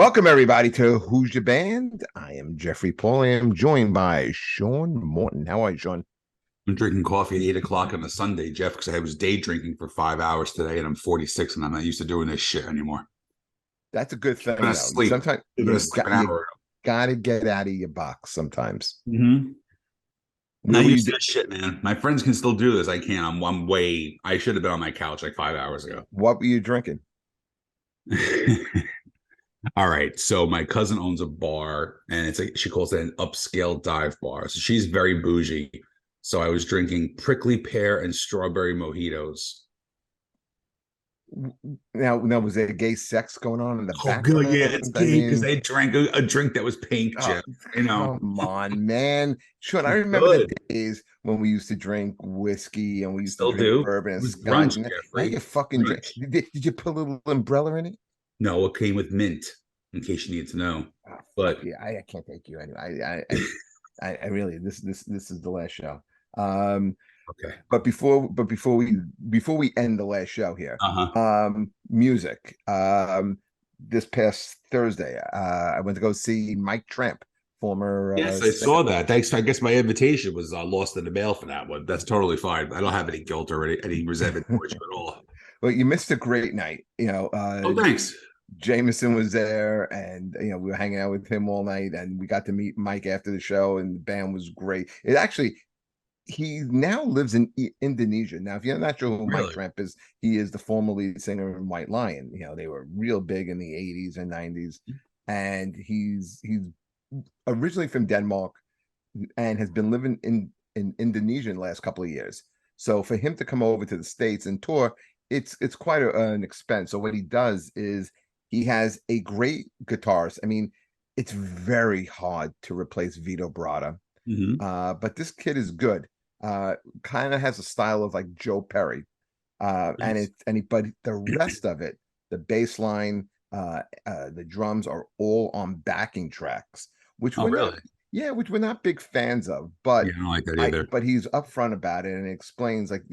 Welcome, everybody, to Who's Your Band? I am Jeffrey Paul. I am joined by Sean Morton. How are you, Sean? I'm drinking coffee at 8 o'clock on a Sunday, Jeff, because I was day drinking for 5 hours today, and I'm 46, and I'm not used to doing this shit anymore. That's a good I've been thing, though. asleep. Sometimes I've been asleep an you hour got to get out of your box sometimes. ago. Mm-hmm. Where Not were you? used to this shit, man. My friends can still do this. I can't. I'm way. I should have been on my couch like 5 hours ago. What were you drinking? All right. So my cousin owns a bar, and it's like she calls it an upscale dive bar. So she's very bougie. So I was drinking prickly pear and strawberry mojitos. Now, was there gay sex going on in the Oh, good. background? Yeah, it's I gay because mean, they drank a drink that was pink, oh, Jeff. You know, come on, man. Sean, I remember the good. days when we used to drink whiskey and we used to Still drink do. bourbon It and was scotch. brunch, Now Jeffrey. you fucking drink. Brunch. Did you put a little umbrella in it? No, it came with mint, in case you need to know. Oh, fuck But yeah, I can't take you anyway. I really this is the last show. Um, okay. but before we end the last show here, Uh-huh. music. This past Thursday, I went to go see Mike Tramp, former Yes, I singer. saw that. Thanks. I guess my invitation was lost in the mail for that one. That's totally fine. I don't have any guilt or any resentment towards you at all. Well, you missed a great night. Oh, thanks. Jameson was there, and we were hanging out with him all night, and we got to meet Mike after the show, and the band was great. It actually he now lives in Indonesia. Now, if you're not sure who Mike Really? Tramp is, he is the former lead singer in White Lion. They were real big in the 80s and 90s, and he's originally from Denmark and has been living in Indonesia in the last couple of years. So for him to come over to the States and tour, it's quite an expense. So what he does is he has a great guitarist. I mean, it's very hard to replace Vito Bratta, Hmm. but this kid is good. Kind of has a style of like Joe Perry, Nice. but the rest of it, the bass line, the drums are all on backing tracks, which Oh, we're not, really? yeah, which we're not big fans of. Yeah, But I don't like that either. but he's upfront about it and explains like,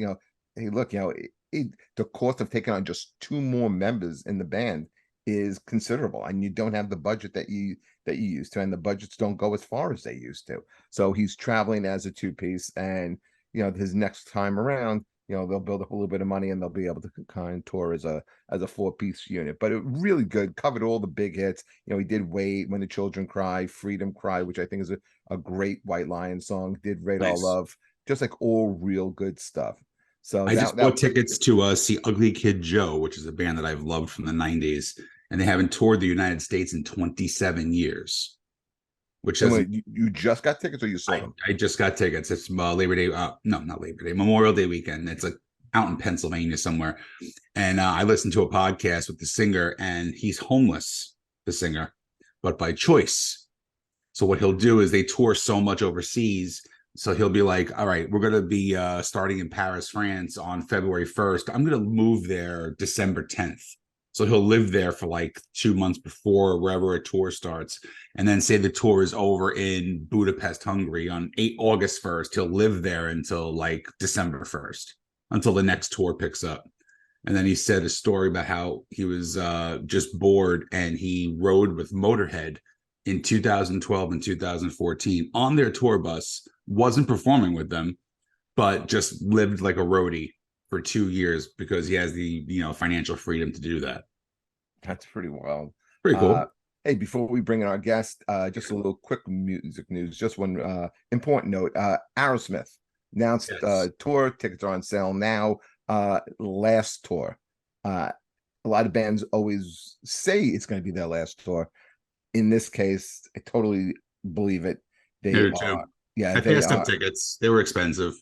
hey, look, the cost of taking on just two more members in the band is considerable, and you don't have the budget that you used to, and the budgets don't go as far as they used to. So he's traveling as a two-piece, and his next time around, they'll build up a little bit of money and they'll be able to kind of tour as a four-piece unit. But it really good, covered all the big hits. He did Wait, When the Children Cry, Freedom Cry, which I think is a great White Lion song, did Radar Nice. Love, just like all real good stuff. So I that just that bought tickets to see Ugly Kid Joe, which is a band that I've loved from the 90s, and they haven't toured the United States in 27 years, which and doesn't. when you just got tickets or you saw I, them? I just got tickets. It's Labor Day. No, not Labor Day, Memorial Day weekend. It's like out in Pennsylvania somewhere. And I listened to a podcast with the singer, and he's homeless, the singer, but by choice. So what he'll do is they tour so much overseas. So he'll be like, all right, we're going to be starting in Paris, France on February 1st. I'm going to move there December 10th. So he'll live there for like 2 months before wherever a tour starts. And then say the tour is over in Budapest, Hungary on August 1st. He'll live there until like December 1st, until the next tour picks up. And then he said a story about how he was just bored and he rode with Motorhead in 2012 and 2014 on their tour bus, wasn't performing with them, but just lived like a roadie for 2 years because he has the financial freedom to do that. That's pretty wild. Pretty Uh, cool. hey, before we bring in our guest, just a little quick music news. Just one important note. Aerosmith announced Yes. tour tickets are on sale now. Last tour. A lot of bands always say it's going to be their last tour. In this case, I totally believe it. They Here too. are, yeah, I they passed up are. tickets. They were expensive.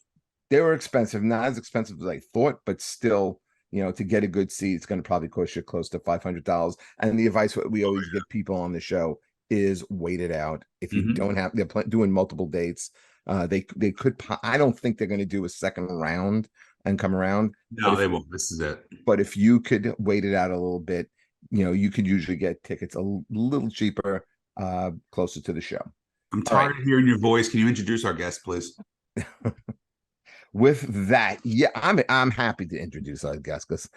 They were expensive, not as expensive as I thought, but still, to get a good seat, it's going to probably cost you close to $500. And the advice we Oh always give people on the show is wait it out. If yeah. you Mm-hmm. don't have, they're doing multiple dates. They could. I don't think they're going to do a second round and come around. But No, they won't. This is it. if you could wait it out a little bit, you could usually get tickets a little cheaper, closer to the show. I'm All right. tired of hearing your voice. Can you introduce our guest, please? With that, yeah, I'm happy to introduce our guest because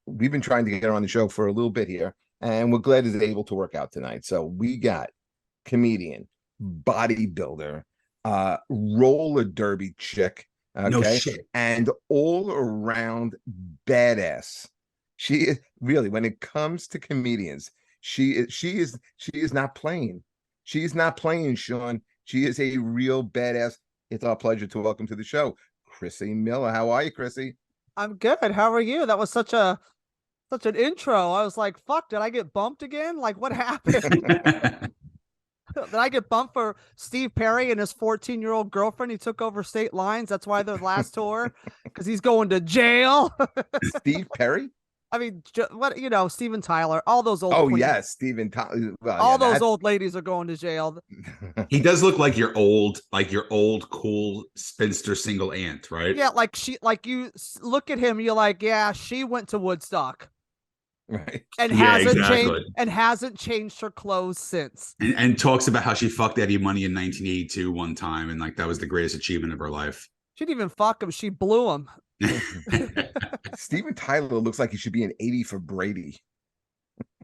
we've been trying to get her on the show for a little bit here. and we're glad it's able to work out tonight. So we got comedian, bodybuilder, roller derby chick, No okay, shit. and all around badass. She is really, when it comes to comedians, she is not playing. She's not playing, Sean. She is a real badass. It's our pleasure to welcome to the show, Chrissy Miller. How are you, Chrissy? I'm good. How are you? That was such an intro. I was like, fuck, did I get bumped again? Like, what happened? Did I get bumped for Steve Perry and his 14-year-old girlfriend? He took over state lines. That's why their last tour, because he's going to jail. Steve Perry? I mean, what Steven Tyler, all those old Oh queens, yes, Steven. Well, all yeah, those that's old ladies are going to jail. He does look like your old, cool spinster single aunt, right? Yeah, like you look at him, you're like, yeah, she went to Woodstock right. and Yeah, hasn't changed exactly. and hasn't changed her clothes since. And talks about how she fucked Eddie Money in 1982 one time, and like that was the greatest achievement of her life. She didn't even fuck him. She blew him. Steven Tyler looks like he should be an 80 for Brady.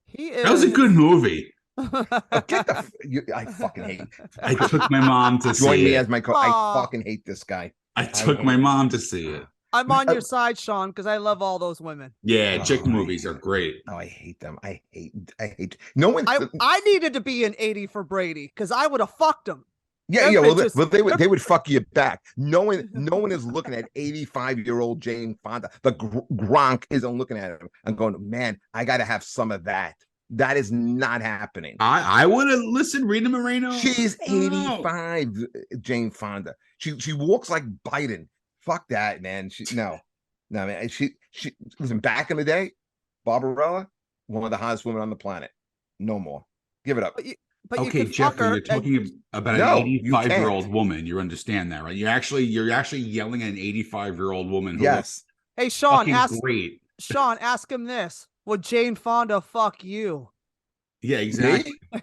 He is. That was a good movie. Oh, I fucking hate. I took my mom to Join see me it. as my co. I fucking hate this guy. I took my mom to see it. I'm on your side, Sean, because I love all those women. Yeah, Oh, chick movies are great. Oh, I hate them. I hate. No one. I needed to be an 80 for Brady because I would have fucked him. Yeah, Them yeah. Well, bitches- they would fuck you back. No one is looking at 85-year-old Jane Fonda. The Gronk isn't looking at him and going, man, I got to have some of that. That is not happening. I would have listened. Rita Moreno. She's No. 85, Jane Fonda. She walks like Biden. Fuck that, man. No, man. She listen. Back in the day, Barbarella, one of the hottest women on the planet. No more. Give it up. But you Okay, could fuck Jeffrey, her you're talking about No, an you 85-year-old can't. woman. You understand that, right? You're actually yelling at an 85-year-old woman who Yes. Hey, looks Sean, fucking great. Sean, ask him this: would Jane Fonda fuck you? Yeah, exactly. Me?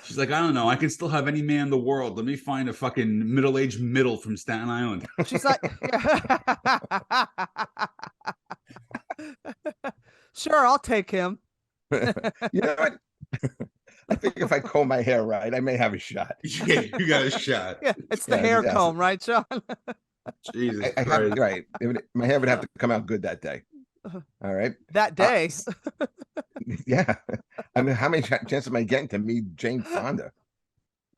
She's like, I don't know. I can still have any man in the world. Let me find a fucking middle-aged middle from Staten Island. She's like, sure, I'll take him. You know what? I think if I comb my hair right, I may have a shot. Yeah, you got a shot. Yeah, it's the Yeah, hair yes. comb, right, Sean? Jesus I have Christ. right. My hair would have to come out good that day. All right. That day. Yeah. I mean, how many chances am I getting to meet Jane Fonda?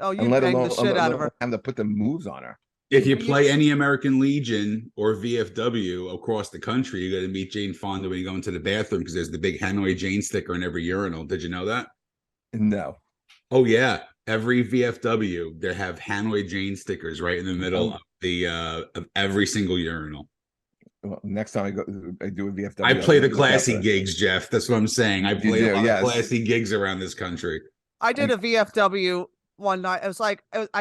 Oh, you And let banged alone the shit out of her. having to put the moves on her. If you play any American Legion or VFW across the country, you got to meet Jane Fonda when you go into the bathroom because there's the big Hanoi Jane sticker in every urinal. Did you know that? No. Oh yeah, every VFW they have Hanoi Jane stickers right in the middle of the of every single urinal. Well, next time I do a VFW. I play the I'll classy look gigs, Jeff. That's what I'm saying. I play do, a lot yes. of classy gigs around this country. I did a VFW one night. It was like it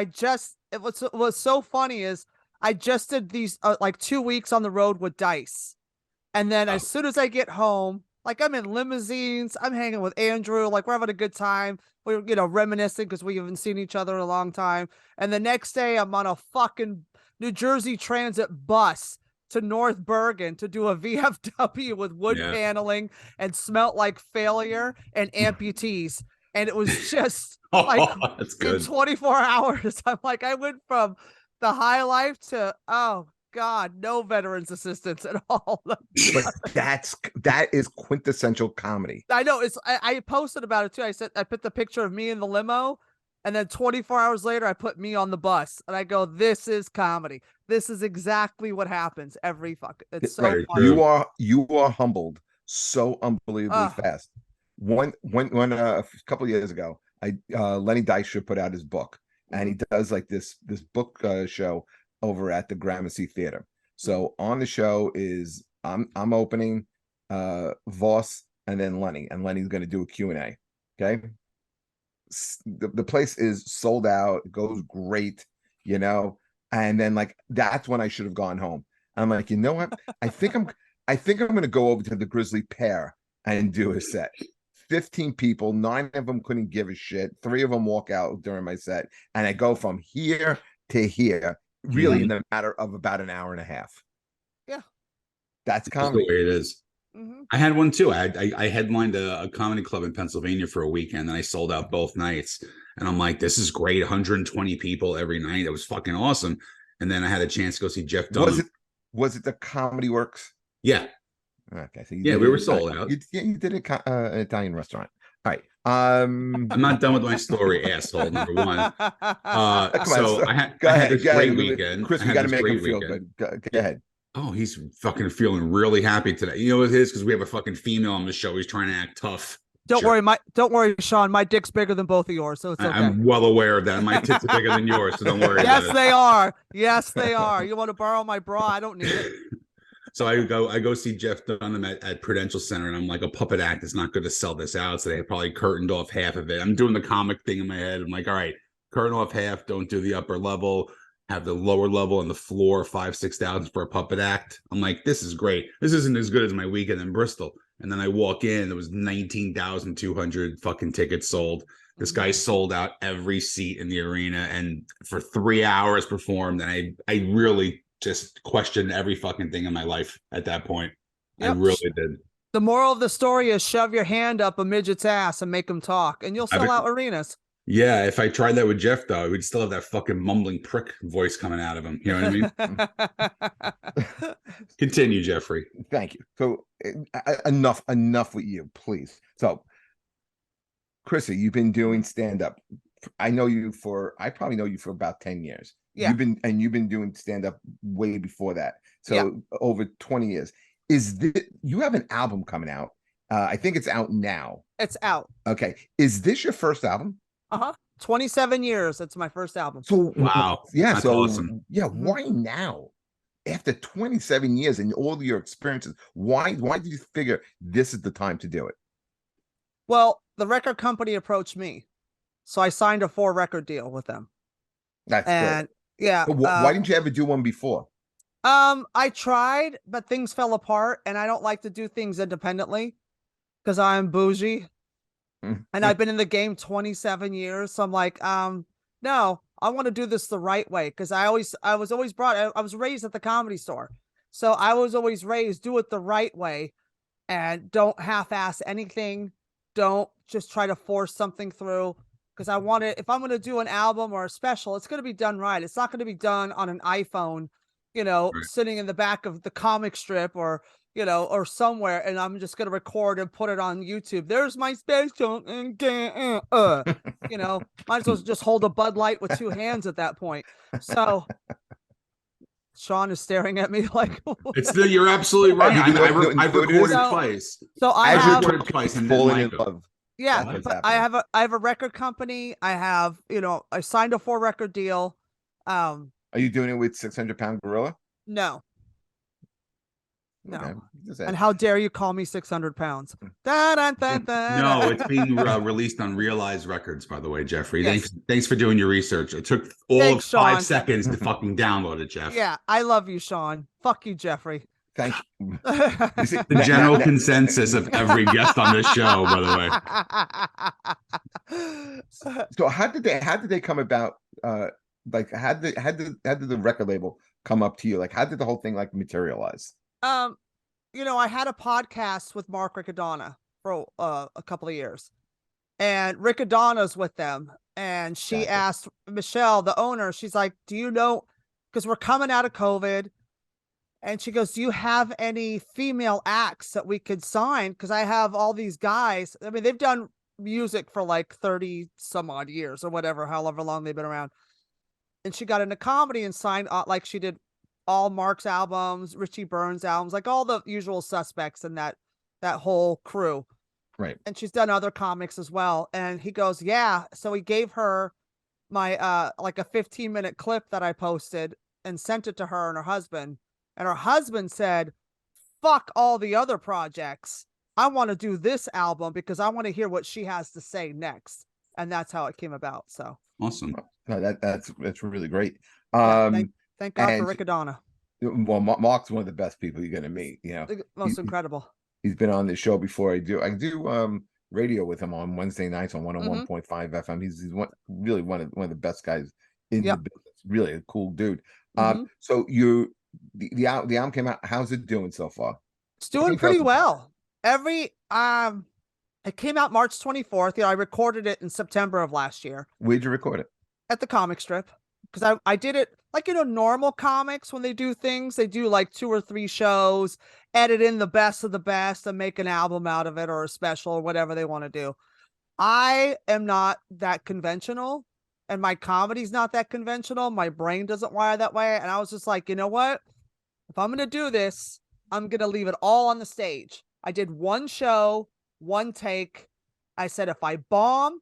was so funny is I just did these like 2 weeks on the road with Dice, and then as soon as I get home, like I'm in limousines, I'm hanging with Andrew, like we're having a good time. We're reminiscing because we haven't seen each other in a long time. And the next day, I'm on a fucking New Jersey Transit bus to North Bergen to do a VFW with wood paneling and Smelt Like Failure and amputees. And it was just like That's good. in 24 hours. I'm like, I went from the high life to, oh God, no veterans assistance at all. But that is quintessential comedy. I know I posted about it too. I put the picture of me in the limo, and then 24 hours later, I put me on the bus, and I go, "This is comedy. This is exactly what happens every fuck." It's so Very funny. true. You are humbled so unbelievably fast. When a couple of years ago, Lenny Dykstra put out his book, and he does like this book show over at the Gramercy Theater. So on the show is I'm opening, Voss, and then Lenny, and Lenny's going to do a Q&A. Okay. The place is sold out. It goes great, and then like that's when I should have gone home. I'm like, you know what? I think I'm going to go over to the Grizzly Pear and do a set. 15 people, 9 of them couldn't give a shit. 3 of them walk out during my set, and I go from here to here, really in the matter of about an hour and a half. Yeah, that's That's comedy. the way it is. I had one too. I headlined a comedy club in Pennsylvania for a weekend, and I sold out both nights. And I'm like, this is great. 120 people every night. It was fucking awesome. And then I had a chance to go see Jeff Dunham. Was it the Comedy Works? Yeah. Okay, so we were sold out. You did an Italian restaurant. All right. I'm not done with my story, asshole. Number one. So I had this great weekend. Chris, we got to make him feel good. Go ahead. Oh, he's fucking feeling really happy today. You know what it is? Because we have a fucking female on the show. He's trying to act tough. Don't worry, Sean. My dick's bigger than both of yours, so it's okay. I'm well aware of that. My tits are bigger than yours, so don't worry. Yes, they are. Yes, they are. You want to borrow my bra? I don't need it. So I go see Jeff Dunham at Prudential Center, and I'm like, a puppet act is not going to sell this out. So they probably curtained off half of it. I'm doing the comic thing in my head. I'm like, all right, curtain off half. Don't do the upper level. Have the lower level and the floor 5,000-6,000 for a puppet act. I'm like, this is great. This isn't as good as my weekend in Bristol. And then I walk in, there was 19,200 fucking tickets sold. This guy sold out every seat in the arena, and for 3 hours performed. And I really just questioned every fucking thing in my life at that point. Yep. I really did. The moral of the story is shove your hand up a midget's ass and make him talk, and you'll sell out arenas. Yeah, if I tried that with Jeff, though, we'd still have that fucking mumbling prick voice coming out of him. You know what I mean? Continue, Jeffrey. Thank you. So enough with you, please. So, Chrissy, you've been doing stand-up. I probably know you for about 10 years. Yeah. You've been doing stand-up way before that. So over 20 years. You have an album coming out. I think it's out now. It's out. Okay. Is this your first album? 27 years. It's my first album. So wow. Yeah. That's so awesome. Yeah. Why now? After 27 years and all your experiences, why did you figure this is the time to do it? Well, the record company approached me, so I signed a 4-record deal with them. That's good. Yeah. But why didn't you ever do one before? I tried, but things fell apart, and I don't like to do things independently because I'm bougie. And I've been in the game 27 years. So I'm like, no, I want to do this the right way. Cause I was raised at the Comedy Store. So I was always raised, do it the right way and don't half-ass anything. Don't just try to force something through. Cause if I'm going to do an album or a special, it's going to be done right. It's not going to be done on an iPhone, sitting in the back of the comic strip or somewhere, and I'm just gonna record and put it on YouTube. There's my special, might as well just hold a Bud Light with 2 hands at that point. So Sean is staring at me like you're absolutely right. I've recorded twice. So I've recorded twice and fallen in love. Yeah, but I have a record company. I have, I signed a 4-record deal. Are you doing it with 600-pound gorilla? No. No. Okay. And how dare you call me 600 pounds? No, it's being released on Realize Records, by the way, Jeffrey. Yes. Thanks for doing your research. It took of 5 seconds to fucking download it, Jeff. Yeah, I love you, Sean. Fuck you, Jeffrey. Thank you. The general consensus of every guest on this show, by the way. So how did they come about? Like how did the record label come up to you? Like how did the whole thing materialize? I had a podcast with Mark Riccadonna for a couple of years, and Riccadonna's with them, and she asked Michelle, the owner, she's like, do you know, because we're coming out of COVID, and she goes, do you have any female acts that we could sign? Because I have all these guys. I mean, they've done music for 30 some odd years or whatever, however long they've been around. And she got into comedy and signed she did all Mark's albums, Richie Burns albums, all the usual suspects in that whole crew. Right. And she's done other comics as well. And he goes, yeah. So he gave her my, a 15-minute clip that I posted and sent it to her and her husband. And her husband said, fuck all the other projects. I want to do this album because I want to hear what she has to say next. And that's how it came about. So awesome. No, that's really great. Thank God for Riccadonna. Well, Mark's one of the best people you're going to meet. Most incredible. He's been on this show before. I do radio with him on Wednesday nights on 101.5 FM. He's really one of the best guys in the business. Really a cool dude. So the album came out. How's it doing so far? It's doing Twenty pretty thousand. well. It came out March 24th. I recorded it in September of last year Where'd you record it? at the comic strip because I did it like, normal comics when they do things, they do like 2 or 3 shows, edit in the best of the best and make an album out of it or a special or whatever they want to do. I am not that conventional and my comedy's not that conventional. My brain doesn't wire that way. And I was just like, you know what? If I'm going to do this, I'm going to leave it all on the stage. I did one show, one take. I said, if I bomb,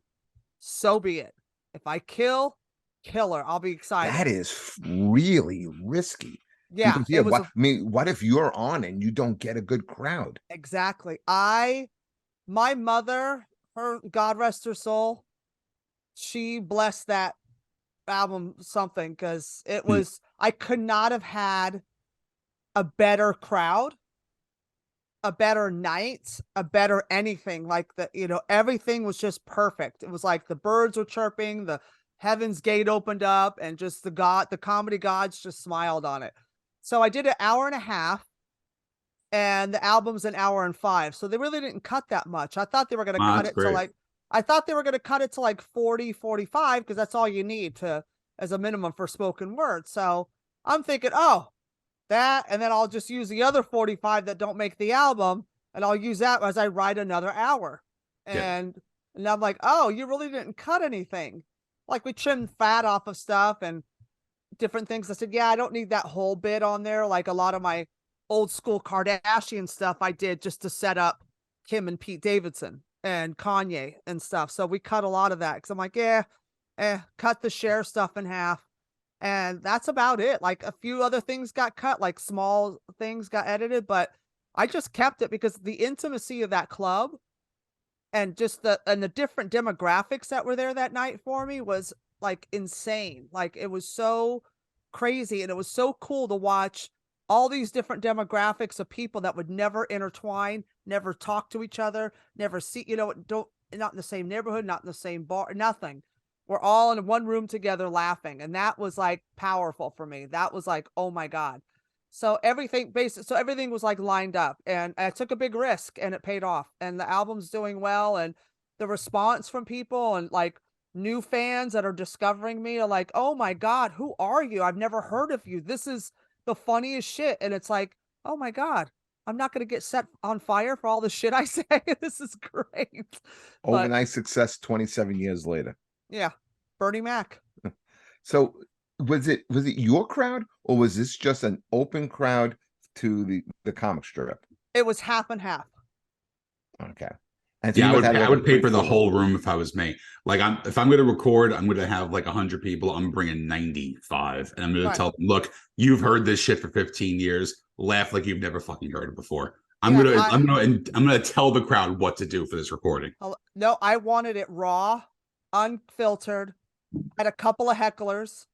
so be it. If I killer, I'll be excited. That is really risky. Yeah, Because, it was what, I mean, what if you're on and you don't get a good crowd? exactly. My mother, her God rest her soul, she blessed that album something because it was, I could not have had a better crowd, a better night, a better anything. Like everything was just perfect. It was like the birds were chirping, the heaven's gate opened up, and just the comedy gods just smiled on it. So I did an hour and a half, and the album's an hour and 5. So they really didn't cut that much. I thought they were going to cut That's it to great. like, I thought they were going to cut it to like 40, 45, because that's all you need to as a minimum for spoken word. So I'm thinking, oh, that, and then I'll just use the other 45 that don't make the album, and I'll use that as I write another hour. Yeah. And I'm like, oh, you really didn't cut anything. Like we trimmed fat off of stuff and different things. I said, yeah, I don't need that whole bit on there. Like a lot of my old school Kardashian stuff I did just to set up Kim and Pete Davidson and Kanye and stuff. So we cut a lot of that because I'm like, cut the Cher stuff in half. And that's about it. Like a few other things got cut, like small things got edited, but I just kept it because the intimacy of that club and just the different demographics that were there that night for me was like insane. Like it was so crazy, and it was so cool to watch all these different demographics of people that would never intertwine, never talk to each other, never see, don't, not in the same neighborhood, not in the same bar, nothing. We're all in one room together laughing. And that was like powerful for me. That was like, oh my God. So everything was like lined up, and I took a big risk and it paid off, and the album's doing well. And the response from people and like new fans that are discovering me are like, oh my God, who are you? I've never heard of you. This is the funniest shit. And it's like, oh my God, I'm not going to get set on fire for all the shit I say. This is great. But Overnight success 27 years later. yeah, Bernie Mac. So was it your crowd, or was this just an open crowd to the comic strip? It was half and half. Okay. And so Yeah, you must have I like would pay for the 3-4 whole room if I was me. Like if I'm going to record, I'm going to have like 100 people. I'm bringing 95, and I'm going to Right. tell them, look, you've heard this shit for 15 years. Laugh like you've never fucking heard it before. I'm gonna tell the crowd what to do for this recording. No, I wanted it raw, unfiltered. I had a couple of hecklers.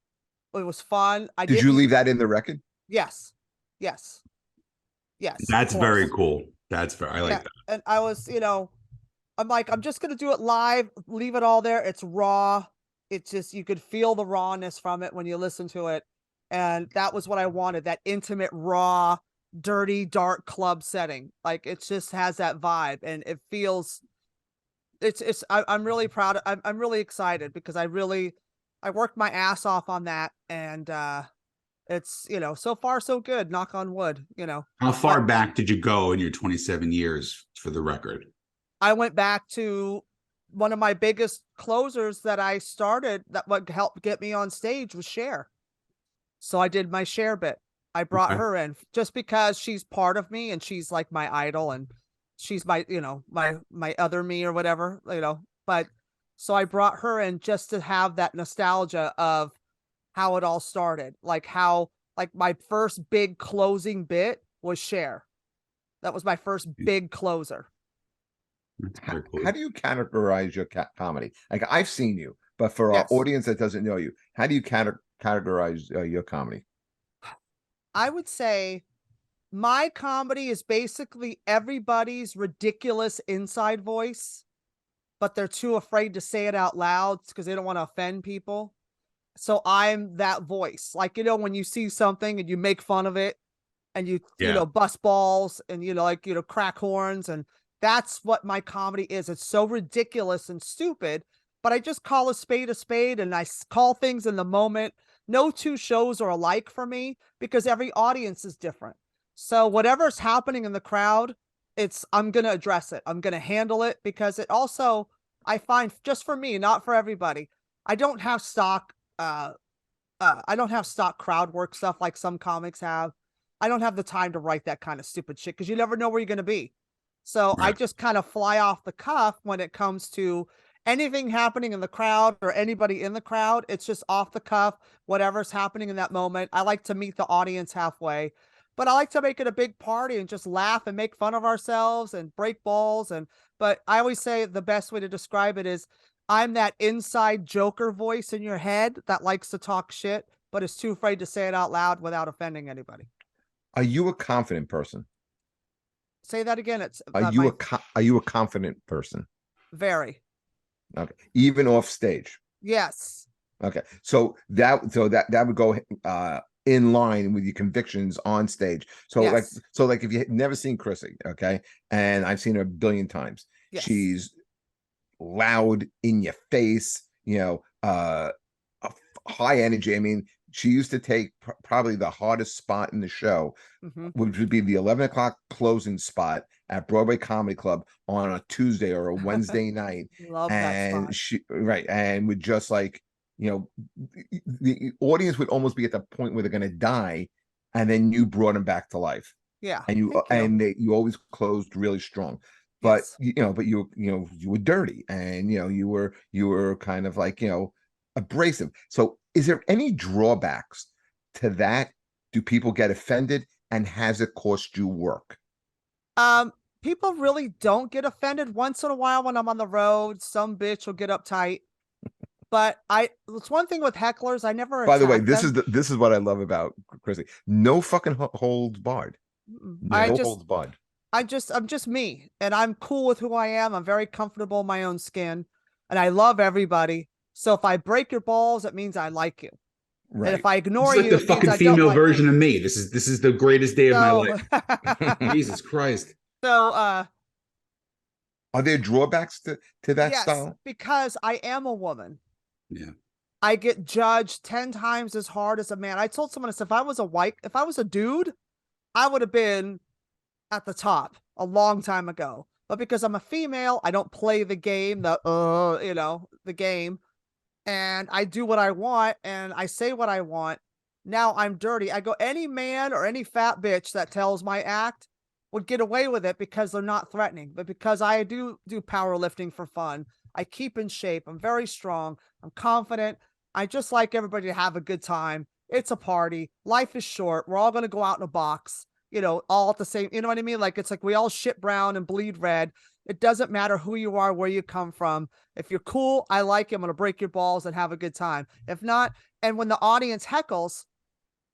It was fun. Did you leave that in the record? Yes. Yes. That's very cool. I like that. And I was, I'm like, I'm just going to do it live, leave it all there. It's raw. It's just, you could feel the rawness from it when you listen to it. And that was what I wanted, that intimate, raw, dirty, dark club setting. Like it just has that vibe, and it feels, I'm really proud. I'm really excited because I worked my ass off on that. And, it's, so far so good, knock on wood, How far back did you go in your 27 years for the record? I went back to one of my biggest closers that I started, that what helped get me on stage was Cher. So I did my Cher bit. I brought her in just because she's part of me and she's like my idol, and she's my, my other me or whatever, but so I brought her in just to have that nostalgia of how it all started. Like my first big closing bit was Cher. That was my first big closer. How do you categorize your comedy? Like I've seen you, but for our audience that doesn't know you, how do you categorize your comedy? I would say my comedy is basically everybody's ridiculous inside voice, but they're too afraid to say it out loud because they don't want to offend people. So I'm that voice. Like, when you see something and you make fun of it and you Yeah. bust balls and crack horns, and that's what my comedy is. It's so ridiculous and stupid, but I just call a spade, and I call things in the moment. No two shows are alike for me because every audience is different. So whatever's happening in the crowd, I'm going to address it. I'm going to handle it because it also, I find, just for me, not for everybody. I don't have stock I don't have stock crowd work stuff like some comics have. I don't have the time to write that kind of stupid shit because you never know where you're going to be. So I Right. just kind of fly off the cuff when it comes to anything happening in the crowd or anybody in the crowd. It's just off the cuff, whatever's happening in that moment. I like to meet the audience halfway, but I like to make it a big party and just laugh and make fun of ourselves and break balls. But I always say the best way to describe it is I'm that inside Joker voice in your head that likes to talk shit, but is too afraid to say it out loud without offending anybody. Are you a confident person? Say that again. It's Are not you my are you a confident person? very. Okay, even off stage. Yes. Okay, so that would go in line with your convictions on stage. So Yes. like if you had never seen Chrissy, okay, and I've seen her a billion times, Yes. she's loud, in your face, high energy. I mean, she used to take probably the hardest spot in the show, which would be the 11 o'clock closing spot at Broadway Comedy Club on a Tuesday or a Wednesday night. Love that And spot. and would just like, the audience would almost be at the point where they're going to die. And then you brought them back to life. Yeah. And you always closed really strong. But Yes. but you were dirty, and you were kind of like abrasive. So is there any drawbacks to that? Do people get offended, and has it cost you work? People really don't get offended. Once in a while when I'm on the road, some bitch will get uptight. But it's one thing with hecklers, I never By the way, attack them. this is what I love about Chrissy. No fucking holds barred. No holds barred. I'm just me, and I'm cool with who I am. I'm very comfortable in my own skin, and I love everybody. So if I break your balls, it means I like you. Right. And if I It's ignore like you, the it means fucking I don't female like version you. of me. This is the greatest day of my life. So, Jesus Christ. so Are there drawbacks to that yes, style? because I am a woman. Yeah. I get judged 10 times as hard as a man. I told someone, if I was a dude, I would have been at the top a long time ago. But because I'm a female, I don't play the game, the game, and I do what I want and I say what I want. Now I'm dirty. I go, any man or any fat bitch that tells my act would get away with it because they're not threatening. But because I do powerlifting for fun, I keep in shape. I'm very strong. I'm confident. I just like everybody to have a good time. It's a party. Life is short. We're all going to go out in a box, all at the same, you know what I mean? Like, it's like we all shit brown and bleed red. It doesn't matter who you are, where you come from. If you're cool, I like you. I'm going to break your balls and have a good time. If not, and when the audience heckles,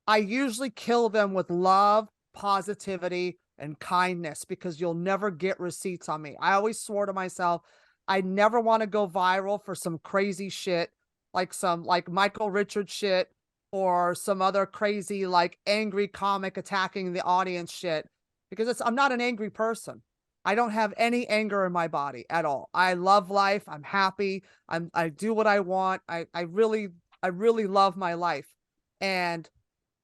I usually kill them with love, positivity, and kindness because you'll never get receipts on me. I always swore to myself, I never want to go viral for some crazy shit, like some like Michael Richards shit or some other crazy like angry comic attacking the audience shit because I'm not an angry person. I don't have any anger in my body at all. I love life. I'm happy. I do what I want. I really love my life. And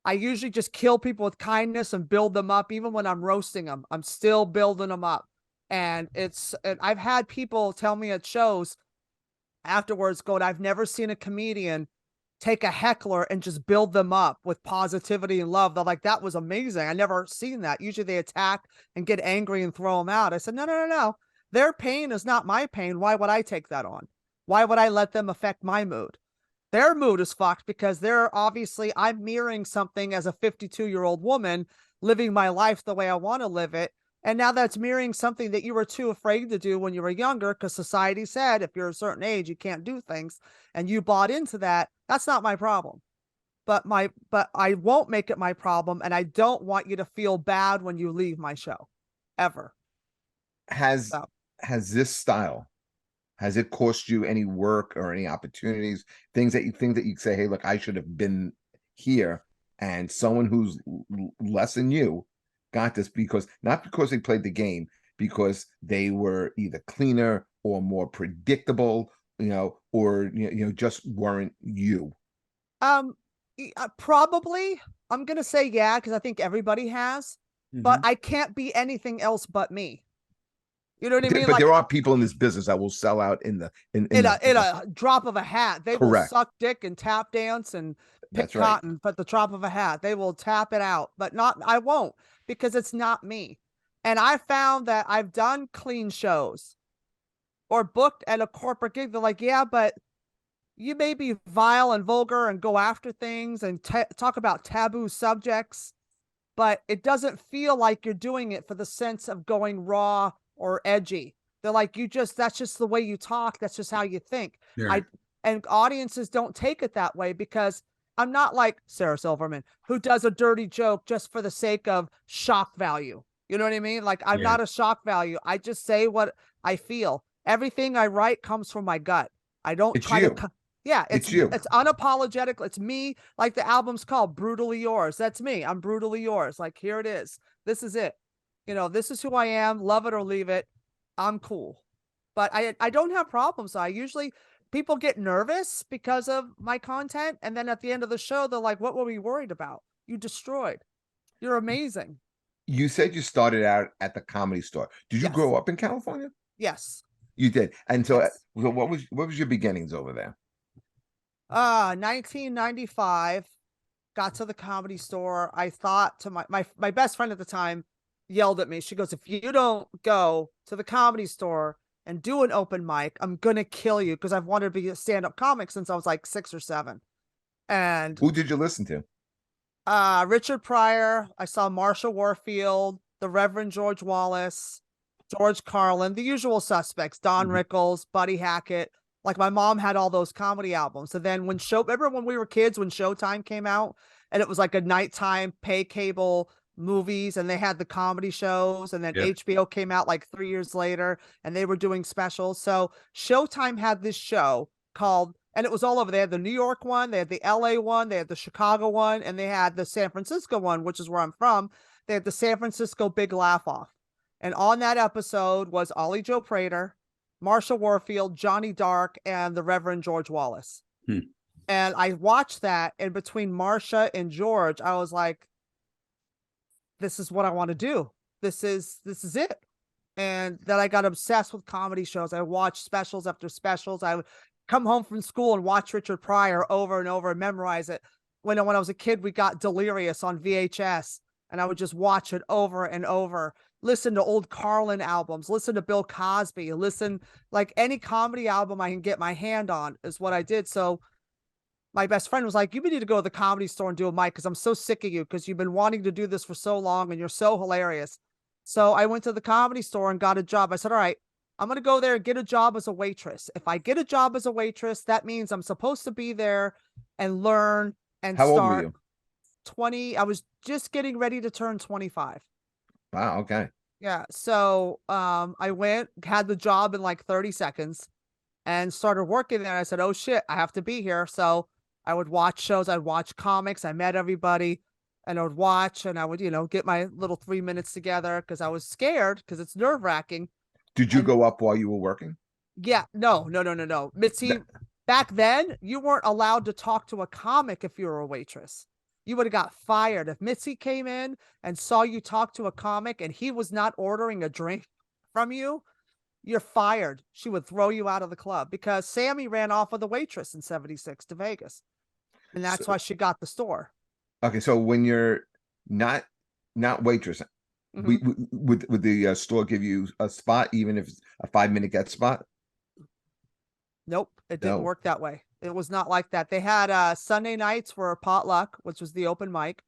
I usually just kill people with kindness and build them up. Even when I'm roasting them, I'm still building them up. And I've had people tell me at shows afterwards going, I've never seen a comedian take a heckler and just build them up with positivity and love. They're like, that was amazing. I never seen that. Usually they attack and get angry and throw them out. I said, no. Their pain is not my pain. Why would I take that on? Why would I let them affect my mood? Their mood is fucked because I'm mirroring something as a 52-year-old woman living my life the way I want to live it. And now that's mirroring something that you were too afraid to do when you were younger because society said if you're a certain age, you can't do things. And you bought into that. That's not my problem. But I won't make it my problem. And I don't want you to feel bad when you leave my show. Ever. Has this style, has it cost you any work or any opportunities, things that you say, hey, look, I should have been here, and someone who's less than you got this because not because they played the game, because they were either cleaner or more predictable, or just weren't you. Probably. I'm gonna say yeah, because I think everybody has, but I can't be anything else but me. You know what I mean? But Like, there are people in this business that will sell out in a drop of a hat. They will correct. suck dick and tap dance and pick That's right. cotton, but the drop of a hat. They will tap it out, but not I won't, because it's not me. And I found that I've done clean shows or booked at a corporate gig. They're like, yeah, but you may be vile and vulgar and go after things and talk about taboo subjects, but it doesn't feel like you're doing it for the sense of going raw or edgy. They're like, that's just the way you talk. That's just how you think. Yeah. And audiences don't take it that way, because I'm not like Sarah Silverman, who does a dirty joke just for the sake of shock value. You know what I mean? Like, I'm not a shock value. I just say what I feel. Everything I write comes from my gut. I don't It's try you. to. Yeah, It's you. It's unapologetic. It's me. Like the album's called Brutally Yours. That's me. I'm brutally yours. Like, here it is. This is it. This is who I am. Love it or leave it. I'm cool. But I don't have problems. People get nervous because of my content. And then at the end of the show, they're like, what were we worried about? You destroyed. You're amazing. You said you started out at the Comedy Store. Did you Yes. grow up in California? Yes. You did. And so, Yes. what was your beginnings over there? 1995, got to the Comedy Store. I thought to my best friend at the time yelled at me. She goes, if you don't go to the Comedy Store and do an open mic, I'm going to kill you, because I've wanted to be a stand-up comic since I was like 6 or 7. And Who did you listen to? Richard Pryor. I saw Marsha Warfield, the Reverend George Wallace, George Carlin, the usual suspects, Don Rickles, Buddy Hackett. Like, my mom had all those comedy albums. And then remember when we were kids, when Showtime came out and it was like a nighttime pay cable movies, and they had the comedy shows, and then HBO came out like 3 years later and they were doing specials. So Showtime had this show called, and it was all over. They had the New York one, they had the LA one, they had the Chicago one, and they had the San Francisco one, which is where I'm from. They had the San Francisco Big Laugh Off. And on that episode was Ollie Joe Prater, Marsha Warfield, Johnny Dark, and the Reverend George Wallace. And I watched that, and between Marsha and George, I was like, this is what I want to do. This is it. And then I got obsessed with comedy shows. I watched specials after specials. I would come home from school and watch Richard Pryor over and over and memorize it. When I was a kid, we got Delirious on VHS, and I would just watch it over and over. Listen to old Carlin albums, listen to Bill Cosby, listen, like, any comedy album I can get my hand on is what I did. So my best friend was like, you need to go to the Comedy Store and do a mic, because I'm so sick of you, because you've been wanting to do this for so long and you're so hilarious. So I went to the Comedy Store and got a job. I said, all right, I'm going to go there and get a job as a waitress. If I get a job as a waitress, that means I'm supposed to be there and learn and How start. old were you? 20. I was just getting ready to turn 25. Wow. Okay. Yeah. So I went, had the job in like 30 seconds and started working there. I said, oh shit, I have to be here. So I would watch shows. I'd watch comics. I met everybody, and I would watch, and I would, get my little 3 minutes together, because I was scared, because it's nerve wracking. Did you go up while you were working? Yeah. No. Mitzi, back then you weren't allowed to talk to a comic if you were a waitress. You would have got fired. If Mitzi came in and saw you talk to a comic and he was not ordering a drink from you, you're fired. She would throw you out of the club, because Sammy ran off with a waitress in 76 to Vegas. And that's why she got the store. Okay. So when you're not waitress, would the store give you a spot, even if it's a 5-minute get spot? Nope. It didn't work that way. It was not like that. They had Sunday nights for potluck, which was the open mic.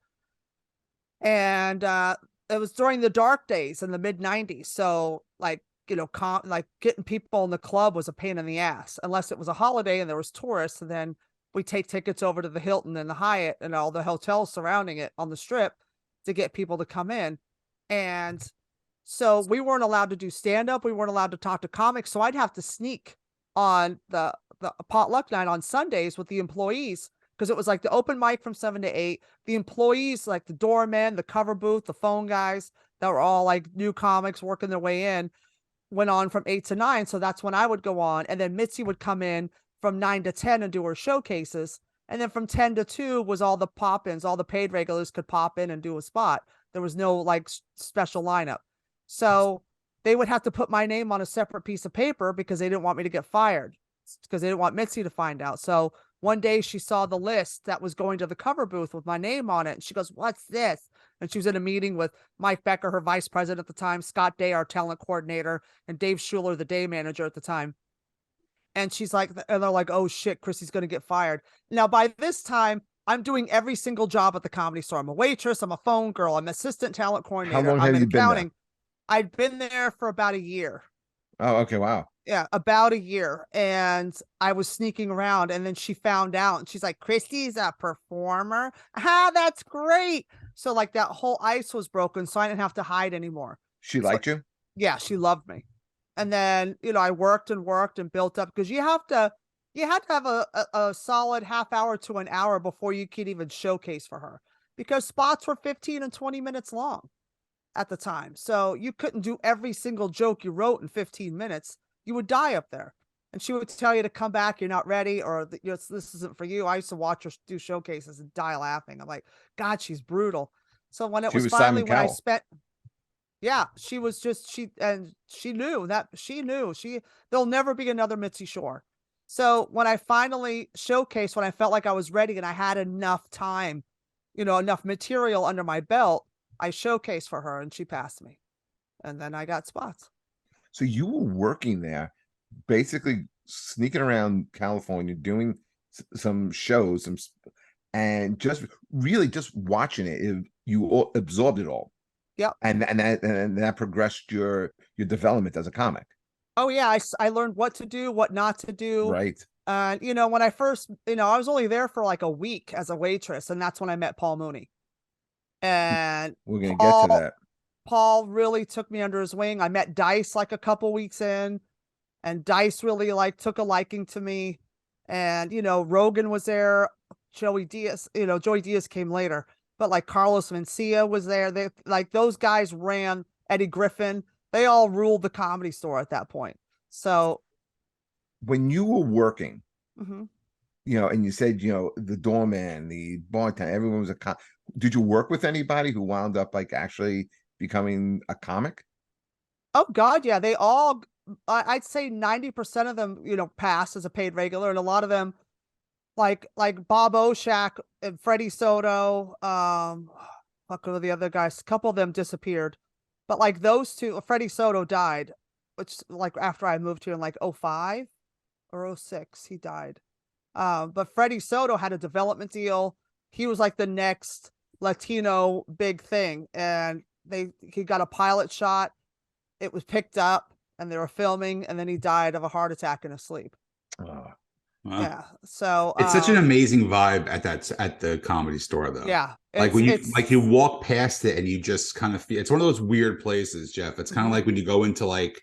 And it was during the dark days in the mid 90s. So like, like getting people in the club was a pain in the ass, unless it was a holiday and there was tourists. And then we take tickets over to the Hilton and the Hyatt and all the hotels surrounding it on the Strip to get people to come in. And so we weren't allowed to do stand-up. We weren't allowed to talk to comics. So I'd have to sneak on the potluck night on Sundays with the employees because it was like the open mic from 7 to 8. The employees, like the doorman, the cover booth, the phone guys that were all like new comics working their way in, went on from 8 to 9. So that's when I would go on. And then Mitzi would come in from 9 to 10 and do her showcases. And then from 10 to 2 was all the pop-ins, all the paid regulars could pop in and do a spot. There was no like special lineup. So they would have to put my name on a separate piece of paper because they didn't want me to get fired, because they didn't want Mitzi to find out. So one day she saw the list that was going to the cover booth with my name on it. And she goes, "What's this?" And she was in a meeting with Mike Becker, her vice president at the time, Scott Day, our talent coordinator, and Dave Schuler, the day manager at the time. And she's like, and they're like, "Oh shit, Christy's going to get fired." Now, by this time, I'm doing every single job at the Comedy Store. I'm a waitress. I'm a phone girl. I'm assistant talent How coordinator. long I'm have in you been accounting. there? I'd been there for about a year. Oh, okay. Wow. Yeah, about a year. And I was sneaking around, and then she found out, and she's like, "Christy's a performer." Ah, that's great. So like that whole ice was broken, so I didn't have to hide anymore. She So liked you? yeah, she loved me. And then, I worked and built up, because you had to have a solid half hour to an hour before you could even showcase for her, because spots were 15 and 20 minutes long at the time. So you couldn't do every single joke you wrote in 15 minutes. You would die up there. And she would tell you to come back, you're not ready, or this isn't for you. I used to watch her do showcases and die laughing. I'm like, God, she's brutal. So when it She was was finally Simon when I Cowell. spent, yeah, she was just, she knew there'll never be another Mitzi Shore. So when I finally showcased, when I felt like I was ready and I had enough time, enough material under my belt, I showcased for her and she passed me. And then I got spots. So you were working there, basically sneaking around California, doing some shows, and just really just watching it. You all absorbed it all. Yep. And that progressed your development as a comic. Oh yeah, I learned what to do, what not to do. Right. And when I first, I was only there for like a week as a waitress, and that's when I met Paul Mooney. And We're gonna get to that. Paul really took me under his wing. I met Dice like a couple weeks in, and Dice really like took a liking to me. And Rogan was there, Joey Diaz, Joey Diaz came later, but like Carlos Mencia was there. They like those guys ran, Eddie Griffin. They all ruled the Comedy Store at that point. So When you were working, mhm. And you said, the doorman, the bartender, everyone was did you work with anybody who wound up like actually becoming a comic? Oh God, yeah. They all, I'd say 90% of them, passed as a paid regular, and a lot of them, like Bob Oshak and Freddie Soto, fuck, what are the other guys? A couple of them disappeared, but like those two, Freddie Soto died, which like after I moved here in like 05 or 06, he died. But Freddie Soto had a development deal. He was like the next Latino big thing, and he got a pilot shot. It was picked up, and they were filming, and then he died of a heart attack in his sleep. Oh, Wow. Yeah. So It's such an amazing vibe at the Comedy Store, though. yeah. Like when you walk past it and you just kind of feel, it's one of those weird places, Jeff. It's kind of like when you go into like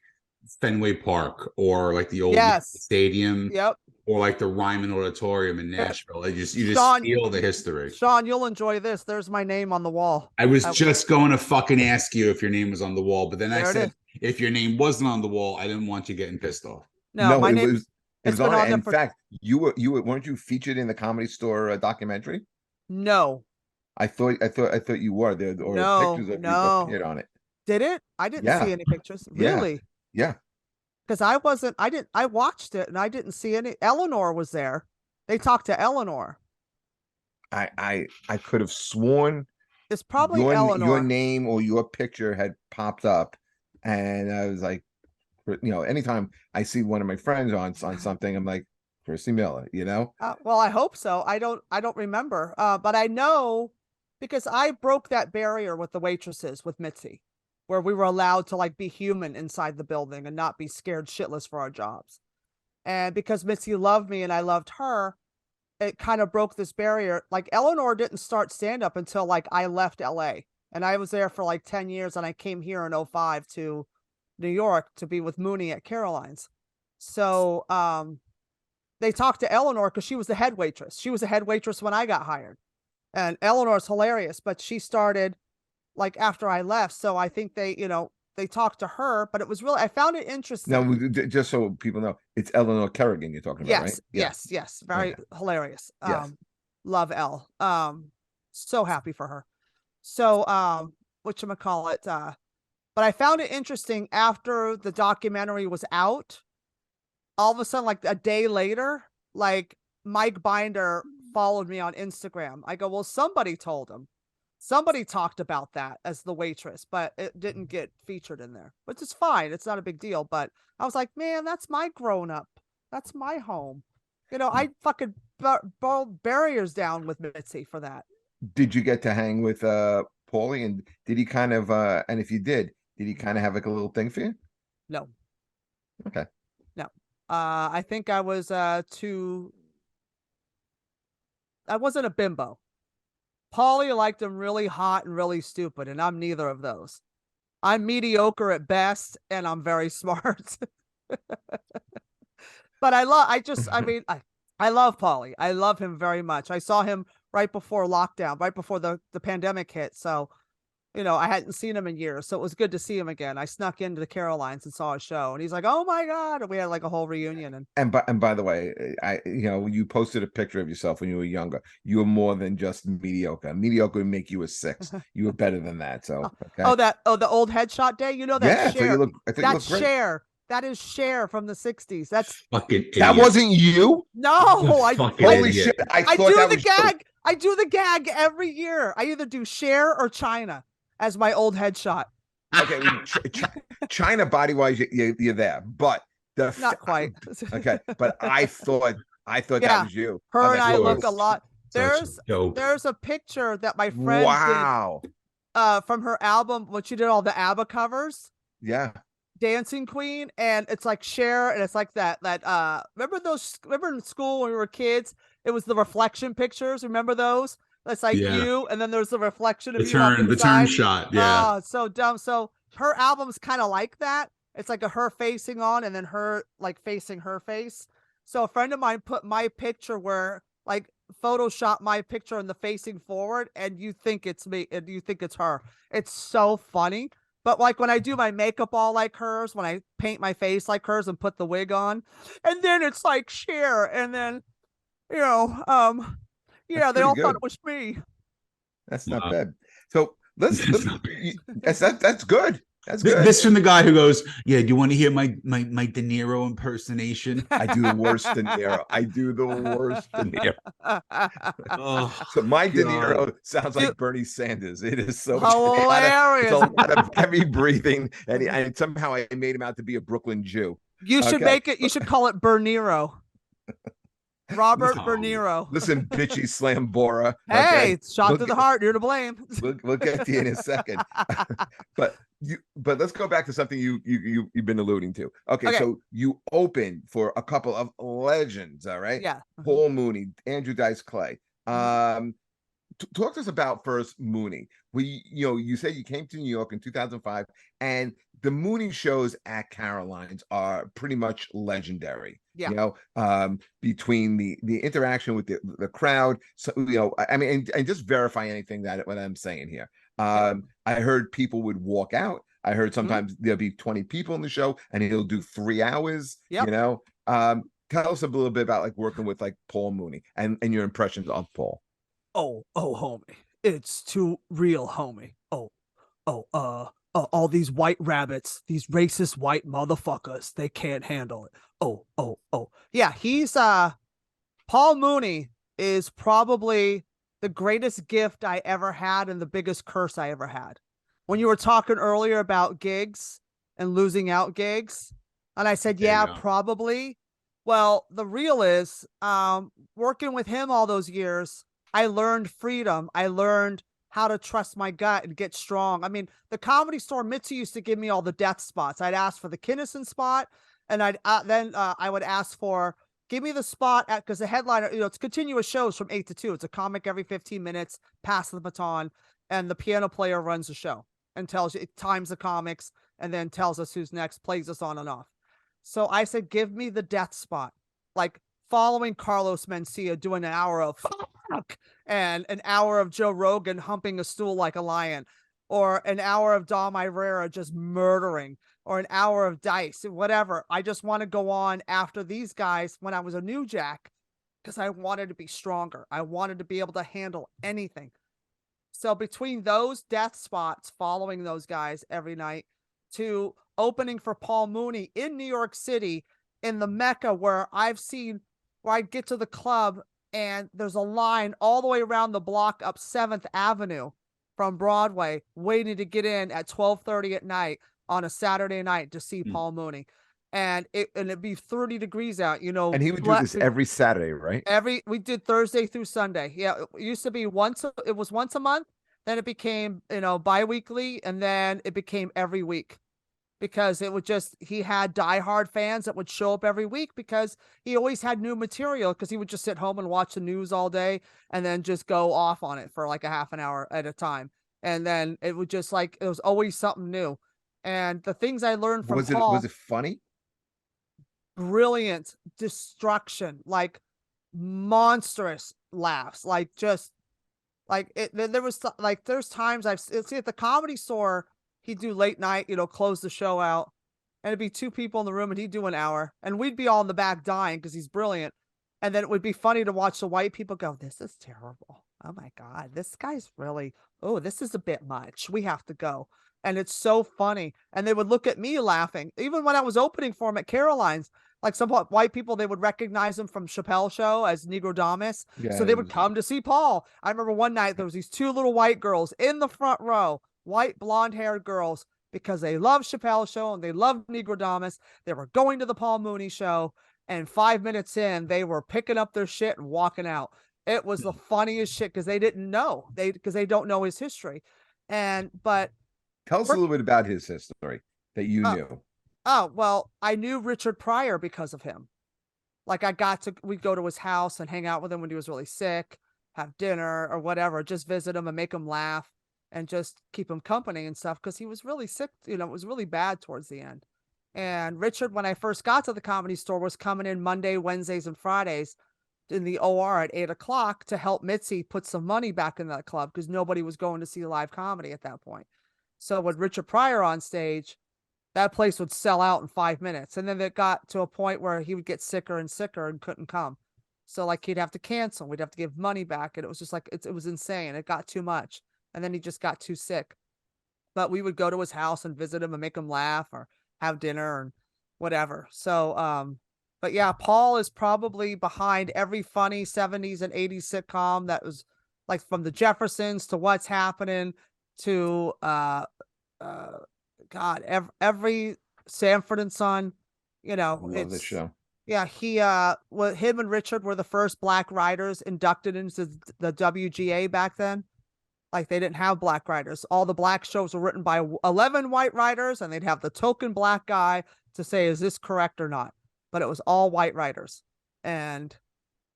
Fenway Park or like the old stadium. Yep. Or like the Ryman Auditorium in Nashville. You just Sean, feel the history. Sean, you'll enjoy this. There's my name on the wall. I was just going to fucking ask you if your name was on the wall, but then I said if your name wasn't on the wall, I didn't want you getting pissed off. No, my name it was on. In fact, you weren't you featured in the Comedy Store documentary? No. I thought you were there, or pictures of you appeared on it. Did it? I didn't see any pictures. Really? Yeah. Because I watched it and I didn't see any. Eleanor was there. They talked to Eleanor. I could have sworn it's probably Eleanor. Your name or your picture had popped up, and I was like, anytime I see one of my friends on something, I'm like, Christy Miller, Well, I hope so. I don't remember. But I know because I broke that barrier with the waitresses with Mitzi, where we were allowed to like be human inside the building and not be scared shitless for our jobs. And because Mitzi loved me and I loved her, it kind of broke this barrier. Like Eleanor didn't start stand up until like I left LA, and I was there for like 10 years. And I came here in 05 to New York to be with Mooney at Caroline's. So, they talked to Eleanor because she was the head waitress. She was a head waitress when I got hired. And Eleanor's hilarious, but she started like after I left. So I think they, they talked to her, but it was really, I found it interesting. Now, just so people know, it's Eleanor Kerrigan you're talking about, right? Yes. Very hilarious. Yes. Love Elle. So happy for her. So, whatchamacallit, but I found it interesting after the documentary was out, all of a sudden, like a day later, like Mike Binder followed me on Instagram. I go, well, somebody told him. Somebody talked about that as the waitress, but it didn't get featured in there, which is fine. It's not a big deal. But I was like, man, that's my grown up. That's my home. I fucking balled barriers down with Mitzi for that. Did you get to hang with Paulie? And did he kind of and if you did he kind of have like a little thing for you? No. Okay. No. I think I was I wasn't a bimbo. Paulie liked him really hot and really stupid, and I'm neither of those. I'm mediocre at best, and I'm very smart. But I love Paulie. I love him very much. I saw him right before lockdown, right before the pandemic hit. So, I hadn't seen him in years. So it was good to see him again. I snuck into the Carolines and saw a show, and he's like, "Oh my God." And we had like a whole reunion. And by the way, you posted a picture of yourself when you were younger. You were more than just mediocre. Mediocre would make you a 6. You were better than that. So, okay. The old headshot day. That yeah, Cher. I think you look great. Cher. That is Cher from the 60s. That's fucking idiot. That wasn't you? No, holy shit. I do the gag. You. I do the gag every year. I either do Cher or China as my old headshot. Okay, China body wise, you're there, but not quite. Okay, but I thought that was you. Her and I look a lot. There's a picture that my friend did from her album when she did all the ABBA covers. Yeah. Dancing Queen, and it's like Cher, and it's like that remember in school when we were kids, it was the reflection pictures, remember those? That's like you, and then there's the reflection of the turn shot. Yeah. Oh, so dumb. So her album's kind of like that. It's like a her facing on and then her like facing her face. So a friend of mine put my picture where like Photoshop my picture in the facing forward, and you think it's me and you think it's her. It's so funny. But like when I do my makeup all like hers, when I paint my face like hers and put the wig on, and then it's like Cher, and then they all thought it was me. That's not bad. So that's good. That's good. This from the guy who goes, "Yeah, do you want to hear my De Niro impersonation?" I do the worst De Niro. So my De Niro sounds like Bernie Sanders. It is so hilarious. It's a lot of heavy breathing, and somehow I made him out to be a Brooklyn Jew. You should make it. You should call it Berniro. Robert Berniro. Listen, bitchy Slambora. Hey, it's shot to the heart. You're to blame. We'll get to you in a second. But let's go back to something you've been alluding to. Okay, so you opened for a couple of legends, all right? Yeah. Paul Mooney, Andrew Dice Clay. Talk to us about first Mooney. You said you came to New York in 2005, and the Mooney shows at Caroline's are pretty much legendary. Yeah. Between the interaction with the crowd. So, and just verify anything what I'm saying here. I heard people would walk out. I heard sometimes there'll be 20 people in the show and he'll do 3 hours. Yep. Tell us a little bit about like working with like Paul Mooney and your impressions of Paul. Oh, homie. It's too real, homie. All these white rabbits, these racist white motherfuckers, they can't handle it. Oh. Yeah, he's Paul Mooney is probably the greatest gift I ever had and the biggest curse I ever had. When you were talking earlier about gigs and losing out gigs, and I said, probably. Well, the real is working with him all those years, I learned freedom. I learned how to trust my gut and get strong. I mean, the Comedy Store, Mitzi used to give me all the death spots. I'd ask for the Kinnison spot, and I would ask for, give me the spot at, because the headliner, it's continuous shows from 8 to 2. It's a comic every 15 minutes, pass the baton, and the piano player runs the show and tells you, it times the comics, and then tells us who's next, plays us on and off. So I said, give me the death spot, like following Carlos Mencia doing an hour of fuck and an hour of Joe Rogan humping a stool like a lion, or an hour of Dom Irera just murdering, or an hour of Dice, whatever. I just want to go on after these guys when I was a new Jack, because I wanted to be stronger. I wanted to be able to handle anything. So between those death spots following those guys every night to opening for Paul Mooney in New York City, in the Mecca, where I've seen, where I get to the club and there's a line all the way around the block up 7th Avenue from Broadway waiting to get in at 12:30 at night on a Saturday night to see Paul Mooney. And it'd be 30 degrees out, you know. And he would do this every Saturday, right? We did Thursday through Sunday. Yeah, it used to be once a month, then it became, you know, bi-weekly, and then it became every week, because it would just, he had diehard fans that would show up every week because he always had new material, because he would just sit home and watch the news all day and then just go off on it for like a half an hour at a time. And then it would just like, it was always something new. And the things I learned from Paul, was it funny? Brilliant destruction, like monstrous laughs, like just like it. There was like, there's times I've see at the Comedy Store, he'd do late night, you know, close the show out, and it'd be 2 people in the room and he'd do an hour, and we'd be all in the back dying because he's brilliant. And then it would be funny to watch the white people go, this is terrible. Oh my God, this guy's really, oh, this is a bit much. We have to go. And it's so funny. And they would look at me laughing. Even when I was opening for him at Caroline's, like some white people, they would recognize him from Chappelle's show as Negro Damas. Yeah, so they would come to see Paul. I remember one night there was these 2 little white girls in the front row, white blonde haired girls, because they loved Chappelle's show and they loved Negro Damas. They were going to the Paul Mooney show. And 5 minutes in, they were picking up their shit and walking out. It was the funniest shit because they didn't know, because they don't know his history. But tell us a little bit about his history that you knew. Oh, well, I knew Richard Pryor because of him. Like we'd go to his house and hang out with him when he was really sick, have dinner or whatever, just visit him and make him laugh and just keep him company and stuff, because he was really sick. You know, it was really bad towards the end. And Richard, when I first got to the Comedy Store, was coming in Monday, Wednesdays, and Fridays in the OR at 8 o'clock to help Mitzi put some money back in that club, because nobody was going to see live comedy at that point. So with Richard Pryor on stage, that place would sell out in 5 minutes. And then it got to a point where he would get sicker and sicker and couldn't come. So like he'd have to cancel. We'd have to give money back. And it was just like, it was insane. It got too much. And then he just got too sick. But we would go to his house and visit him and make him laugh or have dinner and whatever. So, but yeah, Paul is probably behind every funny 70s and 80s sitcom that was like from the Jeffersons to What's Happening to, God, every Sanford and Son, you know, Love this show. Yeah, him and Richard were the first Black writers inducted into the WGA back then. Like they didn't have Black writers. All the Black shows were written by 11 white writers, and they'd have the token Black guy to say, is this correct or not? But it was all white writers. And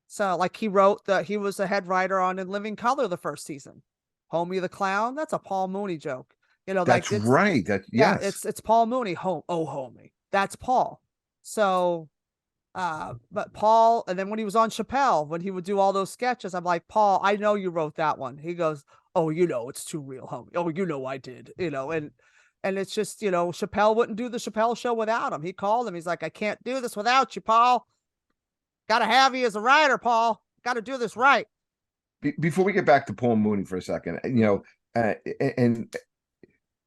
so like he was a head writer on In Living Color the first season. Homie the Clown, that's a Paul Mooney joke. You know, that's like right. Yeah, it's Paul Mooney. Homie. That's Paul. So but Paul, and then when he was on Chappelle, when he would do all those sketches, I'm like, Paul, I know you wrote that one. He goes, oh, you know, it's too real, homie. Oh, you know, I did, you know, and it's just, you know, Chappelle wouldn't do the Chappelle show without him. He called him. He's like, I can't do this without you, Paul. Got to have you as a writer, Paul. Got to do this right. Before we get back to Paul Mooney for a second, you know, and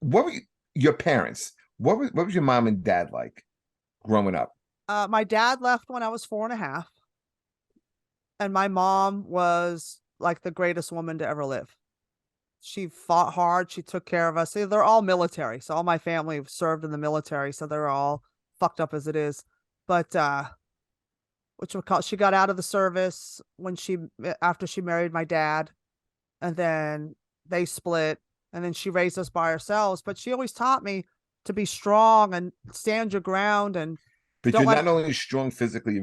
what were your parents? What was your mom and dad like growing up? My dad left when I was 4.5. And my mom was like the greatest woman to ever live. She fought hard. She took care of us. See, they're all military. So all my family served in the military. So they're all fucked up as it is. But, she got out of the service after she married my dad. And then they split. And then she raised us by ourselves. But she always taught me to be strong and stand your ground. But you're not only strong physically,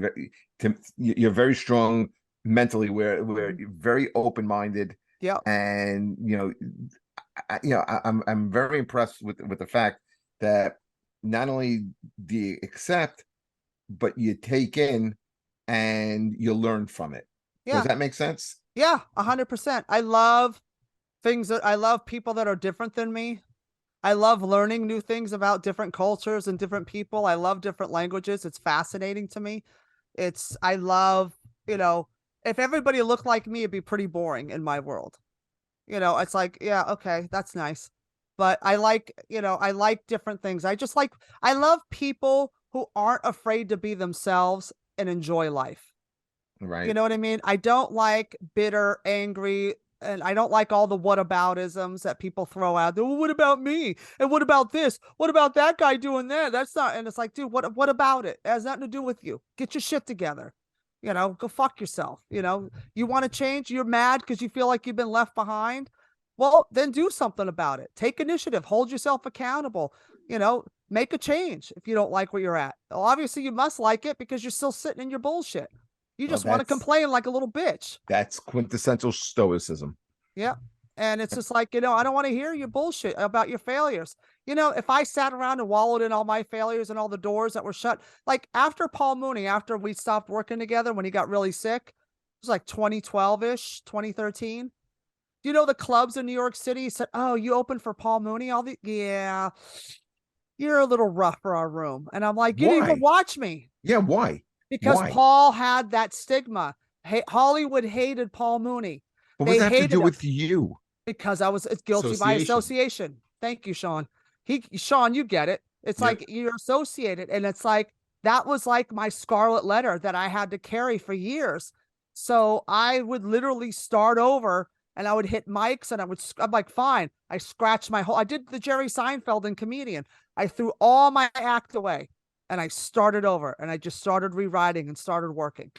you're very strong mentally, where you're very open-minded. Yeah. And I'm very impressed with the fact that not only do you accept, but you take in and you learn from it. Yeah. Does that make sense? Yeah, 100%. I love I love people that are different than me. I love learning new things about different cultures and different people. I love different languages. It's fascinating to me. I love, if everybody looked like me, it'd be pretty boring in my world. It's like, yeah, okay, that's nice. But I like different things. I love people who aren't afraid to be themselves and enjoy life. You Right. know what I mean? I don't like bitter, angry, and I don't like all the whataboutisms that people throw out there. Well, what about me? And what about this? What about that guy doing that? That's not, and it's like, dude, what about it? It has nothing to do with you. Get your shit together. Go fuck yourself. You want to change? You're mad because you feel like you've been left behind. Well, then do something about it. Take initiative. Hold yourself accountable. Make a change if you don't like where you're at. Well, obviously, you must like it because you're still sitting in your bullshit. You Well, just want to complain like a little bitch. that's quintessential stoicism. Yeah. And it's just like, I don't want to hear your bullshit about your failures. If I sat around and wallowed in all my failures and all the doors that were shut, like after Paul Mooney, after we stopped working together, when he got really sick, it was like 2012-ish, 2013. Do you know the clubs in New York City said, oh, you opened for Paul Mooney? Yeah, you're a little rough for our room. And I'm like, you didn't even watch me. Yeah, why? Because Why? Paul had that stigma. Hollywood hated Paul Mooney. What does that have to do with you? Because I was guilty by association. Thank you, Sean. Sean, you get it. It's like you're associated. And it's like, that was like my scarlet letter that I had to carry for years. So I would literally start over and I would hit mics and I'm like, fine. I scratched I did the Jerry Seinfeld and Comedian. I threw all my act away and I started over and I just started rewriting and started working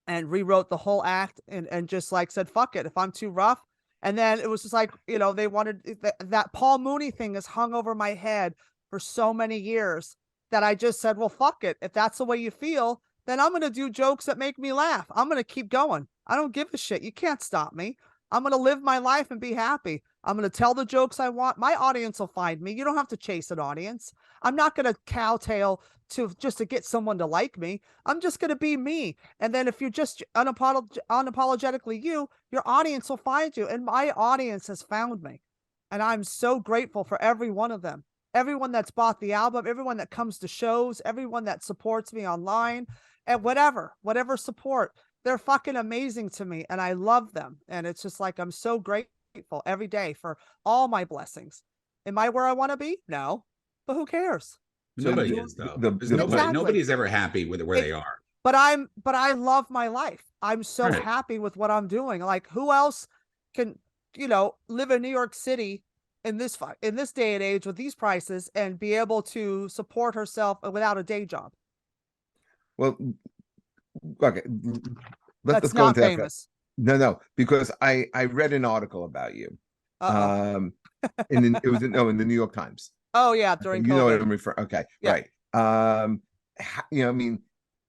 and rewrote the whole act and just like said, fuck it. If I'm too rough. And then it was just like, they wanted that Paul Mooney thing has hung over my head for so many years that I just said, well, fuck it. If that's the way you feel, then I'm going to do jokes that make me laugh. I'm going to keep going. I don't give a shit. You can't stop me. I'm going to live my life and be happy. I'm going to tell the jokes I want. My audience will find me. You don't have to chase an audience. I'm not going to cowtail just to get someone to like me. I'm just going to be me. And then if you're just unapologetically you, your audience will find you. And my audience has found me. And I'm so grateful for every one of them. Everyone that's bought the album, everyone that comes to shows, everyone that supports me online, and whatever support. They're fucking amazing to me and I love them. And it's just like, I'm so grateful every day for all my blessings. Am I where I want to be? No, but who cares? Nobody is though. Nobody's ever happy with where they are. But I love my life. I'm so happy with what I'm doing. Like who else can, live in New York City in this day and age with these prices and be able to support herself without a day job? Well, okay. Let's go into famous. No, because I read an article about you. It was in the New York Times. Oh yeah, during COVID. You know what I'm referring. Okay, yeah. Right. I mean,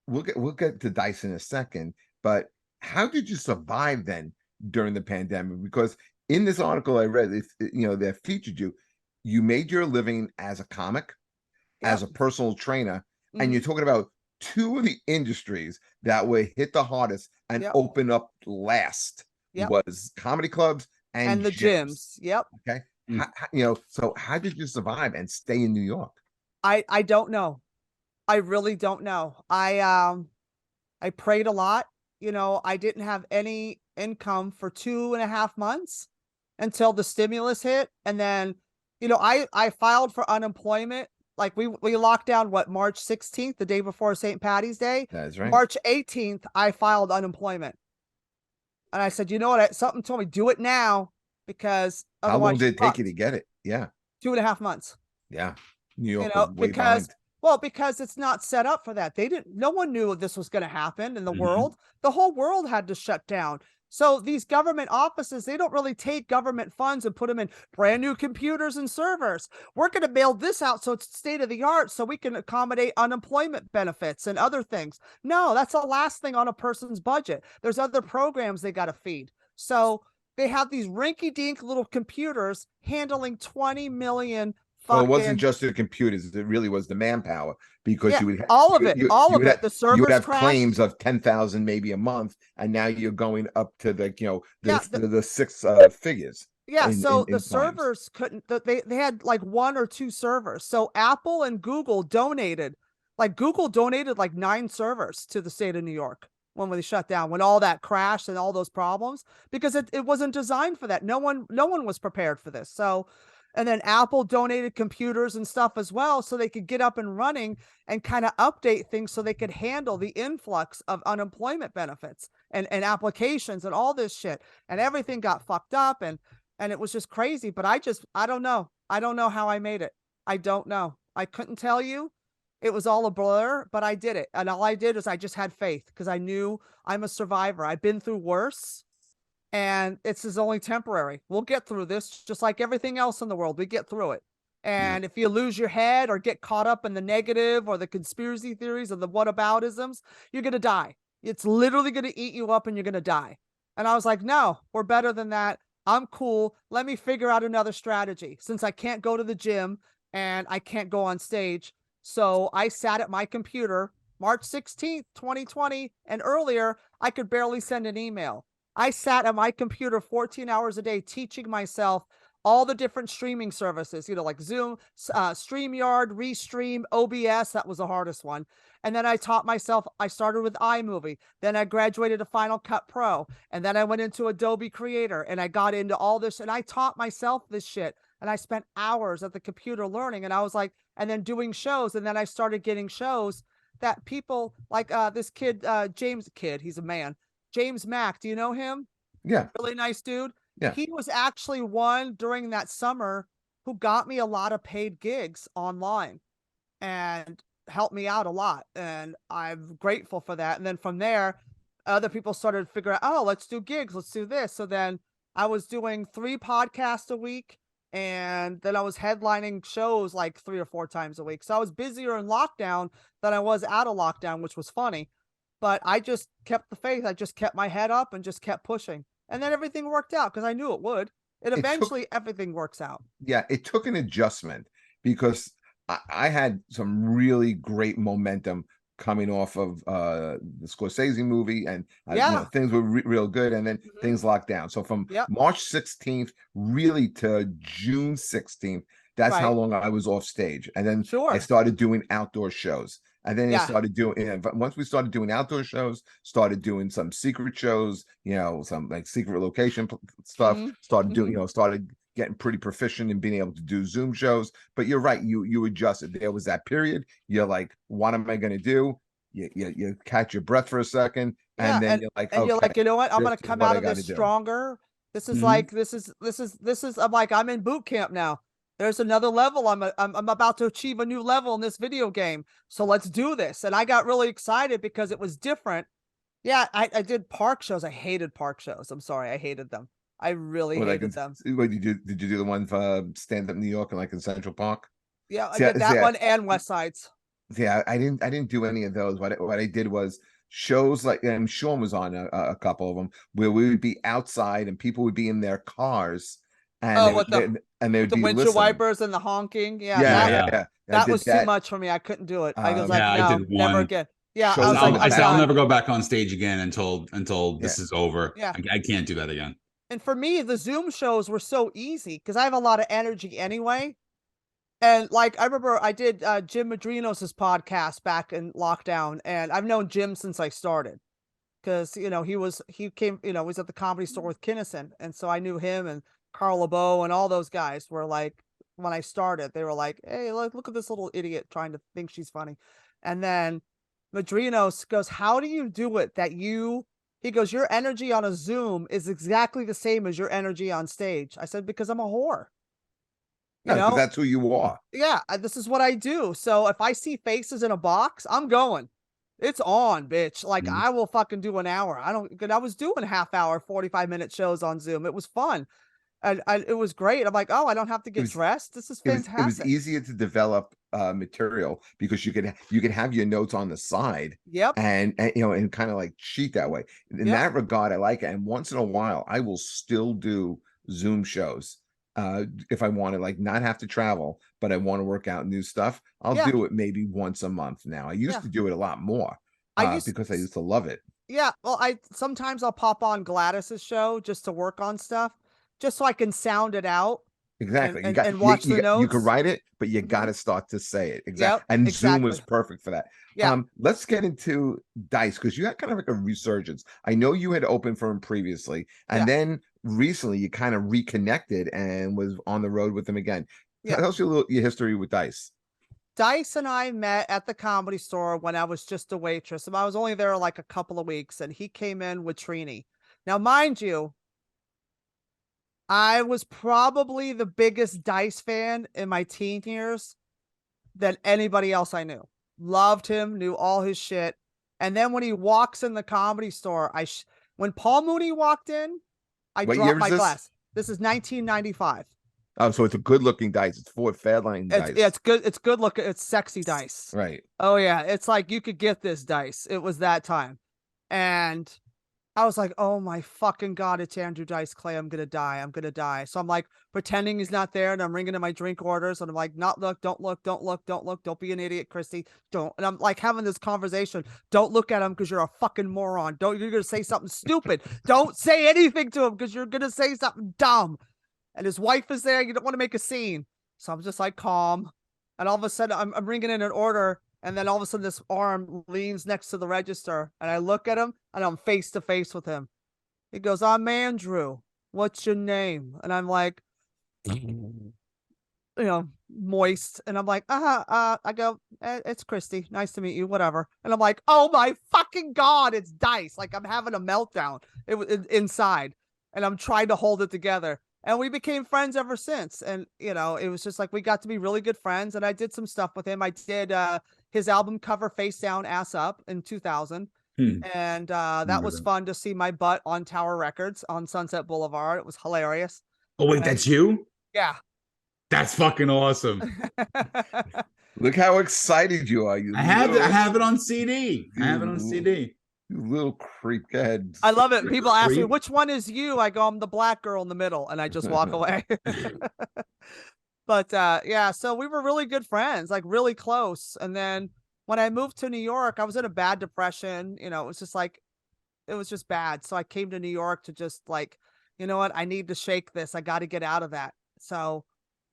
we'll get to Dice in a second, but how did you survive then during the pandemic? Because in this article I read, that featured you, you made your living as a comic, as a personal trainer, and you're talking about two of the industries that were hit the hardest and open up last was comedy clubs and the gyms. Yep. Okay. So how did you survive and stay in New York? I don't know. I really don't know. I prayed a lot. I didn't have any income for 2.5 months until the stimulus hit. And then, I filed for unemployment. Like we locked down March 16th, the day before St. Patty's Day. That's right. March 18th, I filed unemployment. And I said, you know what? Something told me, do it now because how long did it take you to get it? Yeah. 2.5 months. Yeah. New York because it's not set up for that. No one knew this was going to happen in the world. The whole world had to shut down. So these government offices, they don't really take government funds and put them in brand new computers and servers. We're going to bail this out so it's state of the art so we can accommodate unemployment benefits and other things. No, that's the last thing on a person's budget. There's other programs they got to feed. So they have these rinky-dink little computers handling 20 million Well, it wasn't fucking just the computers; it really was the manpower because yeah, you would all of it, all you of would it. have, The you would servers have crashed. claims of 10,000 maybe a month, and now you're going up to the Yeah, the six figures yeah, so the in claims. servers couldn't they had like 1 or 2 servers. So Apple and Google donated. Like Google donated like 9 servers to the state of New York when they shut down, when all that crashed and all those problems, because it wasn't designed for that. No one was prepared for this. So and then Apple donated computers and stuff as well so they could get up and running and kind of update things so they could handle the influx of unemployment benefits and applications and all this shit. And everything got fucked up and it was just crazy. But I don't know. I don't know how I made it. I don't know. I couldn't tell you. It was all a blur, but I did it. And all I did is I just had faith because I knew I'm a survivor. I've been through worse and it's is only temporary. We'll get through this just like everything else in the world. We get through it. Yeah. And if you lose your head or get caught up in the negative or the conspiracy theories or the whataboutisms, you're going to die. It's literally going to eat you up and you're going to die. And I was like, no, we're better than that. I'm cool. Let me figure out another strategy since I can't go to the gym and I can't go on stage. So I sat at my computer March 16th, 2020, and earlier I could barely send an email. I sat at my computer 14 hours a day teaching myself all the different streaming services, like Zoom, StreamYard, Restream, OBS. That was the hardest one. And then I taught myself, I started with iMovie. Then I graduated to Final Cut Pro. And then I went into Adobe Creator and I got into all this and I taught myself this shit. And I spent hours at the computer learning. And I was like, and then doing shows. And then I started getting shows that people like this kid, he's a man. James Mack, do you know him? Yeah, Really nice dude. yeah. He was actually one during that summer who got me a lot of paid gigs online and helped me out a lot. And I'm grateful for that. And then from there, other people started to figure out, oh, let's do gigs. Let's do this. So then I was doing 3 podcasts a week. And then I was headlining shows like 3 or 4 times a week. So I was busier in lockdown than I was out of lockdown, which was funny. But I just kept the faith. I just kept my head up and just kept pushing. And then everything worked out because I knew it would. Eventually everything works out. Yeah, it took an adjustment because I had some really great momentum coming off of the Scorsese movie, and things were real good, and then things locked down. So from March 16th really to June 16th, that's how long I was off stage. And then I started doing outdoor shows. And then I started doing, once we started doing outdoor shows, started doing some secret shows, some like secret location stuff, started doing, started getting pretty proficient in being able to do Zoom shows. But you're right, you adjusted. There was that period. You're like, what am I going to do? You catch your breath for a second, and then you're like, and okay, you're like, you know what? I'm going to come out of this do. stronger. This is like, this is, I'm like, I'm in boot camp now. There's another level. I'm about to achieve a new level in this video game. So let's do this. And I got really excited because it was different. Yeah, I did park shows. I hated park shows. I'm sorry. I hated them. I really hated them. What did you do the one for Stand Up New York and like in Central Park? Yeah, I did that one and West Sides. Yeah, I didn't do any of those. What I did was shows like, and Sean was on a couple of them where we would be outside and people would be in their cars. And they would the be windshield listening. wipers and the honking. Yeah. That was too much for me. I couldn't do it. I was like, no, never again. Yeah, I was like, I said I'll never go back on stage again until this is over. Yeah, I can't do that again. And for me, the Zoom shows were so easy because I have a lot of energy anyway. And like I remember, I did Jim Madrinos' podcast back in lockdown, and I've known Jim since I started because he was at the Comedy Store with Kinnison, and so I knew him and Carl LeBeau and all those guys were like, when I started, they were like, hey, look at this little idiot trying to think she's funny. And then Madrinos goes, how do you do it he goes, your energy on a Zoom is exactly the same as your energy on stage. I said, because I'm a whore. That's who you are. Yeah, this is what I do. So if I see faces in a box, I'm going. It's on, bitch. Like I will fucking do an hour. I was doing half-hour, 45-minute shows on Zoom. It was fun. And it was great. I'm like, oh, I don't have to get dressed. This is fantastic. It was easier to develop material because you could have your notes on the side. Yep. And kind of like cheat that way. In that regard, I like it. And once in a while, I will still do Zoom shows if I want to like not have to travel, but I want to work out new stuff, I'll Yeah. do it maybe once a month now. I used Yeah. to do it a lot more I used because I used to love it. Yeah, well, I sometimes I'll pop on Gladys's show just to work on stuff, just so I can sound it out and Exactly. and watch the You can notes. write it, but you got Mhm. to start to say it. Exactly. Yep, And Zoom was exactly. perfect for that. Yeah, Let's get into Dice because you had kind of like a resurgence. I know you had opened for him previously, and yeah, then recently you kind of reconnected and was on the road with him again. yeah. Tell us your history with Dice. Dice and I met at the Comedy Store when I was just a waitress, and I was only there like a couple of weeks, and he came in with Trini. Now, mind you, I was probably the biggest Dice fan in my teen years than anybody else I knew. Loved him, knew all his shit. And then when he walks in the Comedy Store, when Paul Mooney walked in, I What year dropped is my this? glass. This is 1995. Oh, so it's a good looking dice. It's Ford Fairlane dice. It's good. It's good looking. It's sexy dice. Right. Oh yeah, it's like you could get this dice. It was that time, and I was like, oh my fucking god, it's Andrew Dice Clay. I'm gonna die. I'm gonna die. So I'm like pretending he's not there, and I'm ringing in my drink orders, and I'm like, not look, don't look, don't look, don't look, don't be an idiot, Christy. Don't. And I'm like having this conversation. Don't look at him because you're a fucking moron. You're gonna say something stupid. Don't say anything to him because you're gonna say something dumb. And his wife is there. You don't want to make a scene. So I'm just like calm. And all of a sudden I'm ringing in an order. And then all of a sudden this arm leans next to the register. And I look at him and I'm face to face with him. He goes, I'm Andrew. What's your name? And I'm like, moist. And I'm like, I go, it's Christy. Nice to meet you. Whatever. And I'm like, oh my fucking God, it's Dice. Like I'm having a meltdown. It was inside. And I'm trying to hold it together. And we became friends ever since. And, it was just like we got to be really good friends. And I did some stuff with him. I did his album cover Face Down, Ass Up in 2000. And that was fun to see my butt on Tower Records on Sunset Boulevard. It was hilarious. Oh, wait, that's you? Yeah. That's fucking awesome. Look how excited you are. I have it on CD. I have it on CD. You little creep. Go ahead. I love it. People ask me, which one is you? I go, I'm the black girl in the middle. And I just walk away. But yeah, so we were really good friends, like really close. And then when I moved to New York, I was in a bad depression. It was just bad. So I came to New York to just like, you know what? I need to shake this. I got to get out of that. So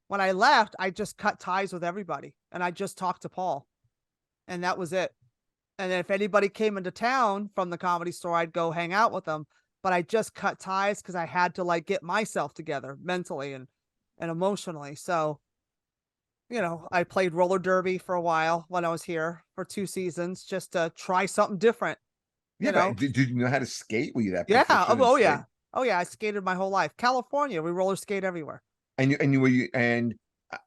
when I left, I just cut ties with everybody and I just talked to Paul. And that was it. And if anybody came into town from the Comedy Store, I'd go hang out with them. But I just cut ties because I had to like get myself together mentally and emotionally. So, I played roller derby for a while when I was here for 2 seasons just to try something different. Yeah, but did you know how to skate? Were you that Yeah. proficient Oh in yeah. skate? Oh yeah. I skated my whole life. California, we roller skate everywhere. And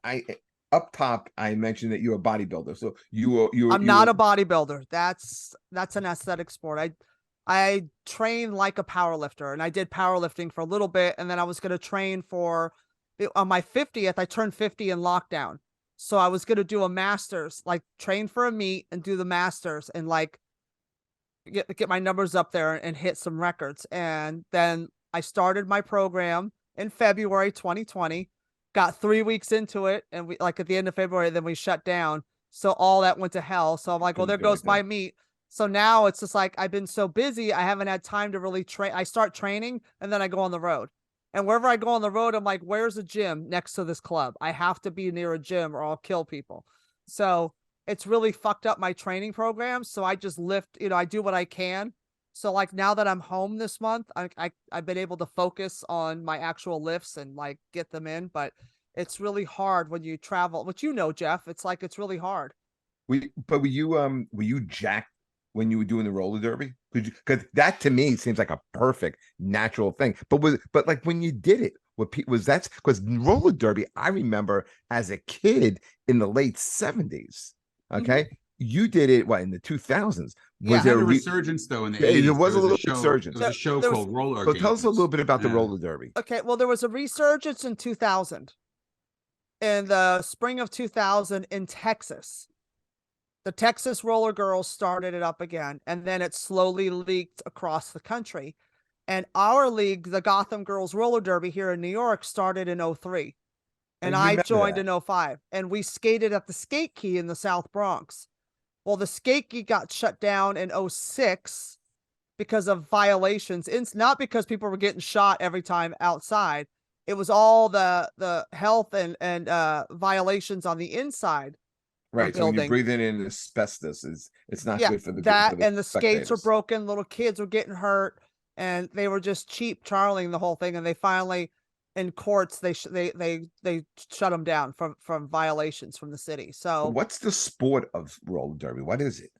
I up top I mentioned that you're a bodybuilder. So I'm not a bodybuilder. That's an aesthetic sport. I train like a power lifter, and I did powerlifting for a little bit, and then I was going to train on my 50th. I turned 50 in lockdown, so I was going to do a masters, like train for a meet and do the masters, and like get my numbers up there and hit some records. And then I started my program in February 2020. Got 3 weeks into it, and we like at the end of February, then we shut down. So all that went to hell. So I'm like, well, there goes my meet. So now it's just like I've been so busy, I haven't had time to really train. I start training and then I go on the road. And wherever I go on the road, I'm like, where's a gym next to this club? I have to be near a gym or I'll kill people. So it's really fucked up my training program. So I just lift, I do what I can. So like now that I'm home this month, I've been able to focus on my actual lifts and like get them in, but it's really hard when you travel, which Jeff, it's like it's really hard. Were you jacked when you were doing the roller derby? Because that to me seems like a perfect natural thing. But like when you did it, was that because roller derby? I remember as a kid in the late 70s. Okay. Mm-hmm. You did it in the 2000s? Was there a resurgence though in the 80s? There was a little resurgence. There was a show called Roller. So tell us a little bit about the roller derby. Okay, well, there was a resurgence in 2000, in the spring of 2000 in Texas. The Texas Roller Girls started it up again, and then it slowly leaked across the country. And our league, the Gotham Girls Roller Derby here in New York, started in 03. And I remember joined that. in 05. And we skated at the Skate Key in the South Bronx. Well, the Skate Key got shut down in 06 because of violations. It's not because people were getting shot every time outside. It was all the health and violations on the inside. Right. So when you're building. breathing in asbestos, it's not Yeah, good for the that and the skates were spectators. broken. Little kids were getting hurt, and they were just cheap charling the whole thing. And they finally, in courts, they shut them down from violations from the city. So What's the sport of roller derby? What is it?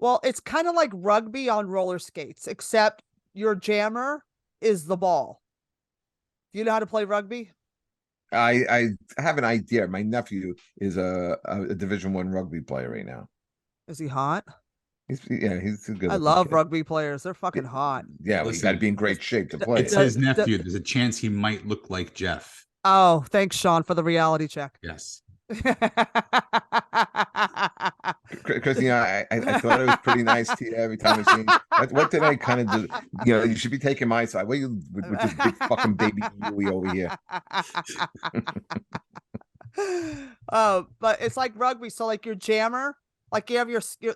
well, it's kind of like rugby on roller skates, except your jammer is the ball. Do you know how to play rugby? I have an idea. My nephew is a Division I rugby player right now. Is he hot? He's a good I looking love kid. rugby players. They're fucking hot. Yeah, well, you got to Listen, be in great shape to play. It's The- his nephew. There's a chance he might look like Jeff. Oh, thanks, Sean, for the reality check. Yes. Christy, I thought it was pretty nice to you every time I seen. What did I kind of do? You know, you should be taking my side. What are you with this big fucking baby Yui over here? But it's like rugby. So like your jammer, like you have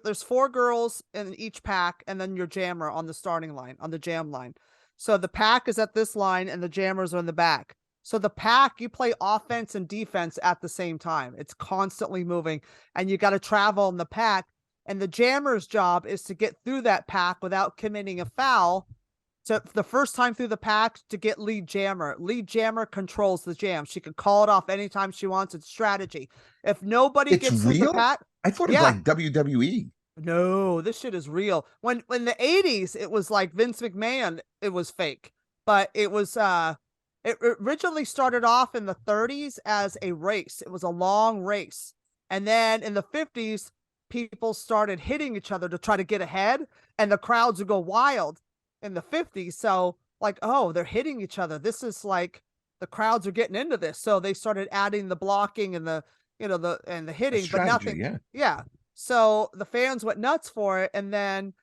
there's 4 girls in each pack, and then your jammer on the starting line, on the jam line. So the pack is at this line, and the jammers are in the back. So the pack, you play offense and defense at the same time. It's constantly moving, and you got to travel in the pack. And the jammer's job is to get through that pack without committing a foul. So the first time through the pack to get lead jammer. Lead jammer controls the jam. She can call it off anytime she wants. It's strategy. If nobody It's gets through the real? pack, I thought it was Yeah. like WWE. no, this shit is real. When the 80s, it was like Vince McMahon, it was fake. But it was it originally started off in the 30s as a race. It was a long race. And then in the 50s, people started hitting each other to try to get ahead, and the crowds would go wild in the 50s. So like, oh, they're hitting each other. This is like the crowds are getting into this. So they started adding the blocking and the hitting, but nothing. Yeah. Yeah. So the fans went nuts for it. And then,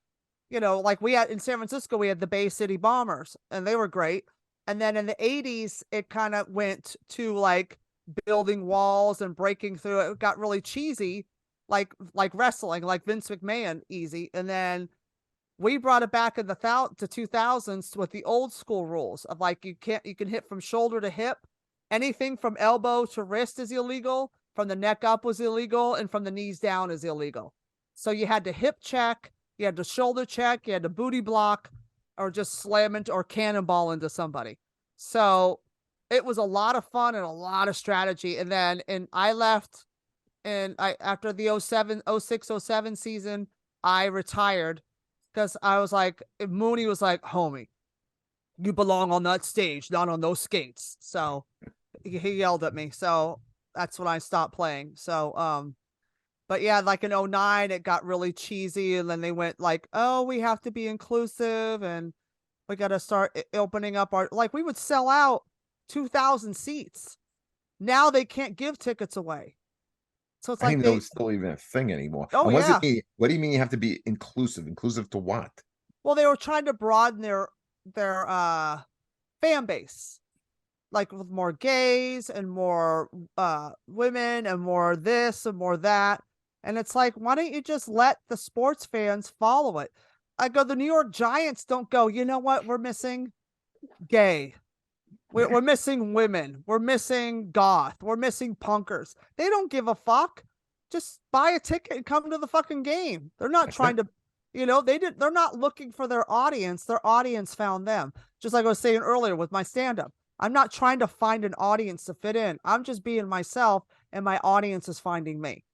like we had in San Francisco, we had the Bay City Bombers, and they were great. And then in the 80s, it kind of went to like building walls and breaking through it. It got really cheesy, like wrestling, like Vince McMahon easy. And then we brought it back in the 2000s with the old school rules of like you can hit from shoulder to hip. Anything from elbow to wrist is illegal. From the neck up was illegal, and from the knees down is illegal. So you had to hip check, you had to shoulder check, you had to booty block, or just slam into or cannonball into somebody. So it was a lot of fun and a lot of strategy. And then I left, and after the 06-07 season, I retired because I was like, Mooney was like, homie, you belong on that stage, not on those skates. So he yelled at me. So that's when I stopped playing. So but yeah, like in 09, it got really cheesy, and then they went like, oh, we have to be inclusive, and we got to start opening up like we would sell out 2,000 seats. Now they can't give tickets away. So it's I like didn't even know it's still even a thing anymore. Oh, and yeah. What do you mean you have to be inclusive? Inclusive to what? Well, they were trying to broaden their fan base, like with more gays and more women and more this and more that. And it's like, why don't you just let the sports fans follow it? I go, the New York Giants don't go, you know what? We're missing gay. We're missing women. We're missing goth. We're missing punkers. They don't give a fuck. Just buy a ticket and come to the fucking game. They're not trying to, they're not looking for their audience. Their audience found them. Just like I was saying earlier with my stand-up. I'm not trying to find an audience to fit in. I'm just being myself, and my audience is finding me.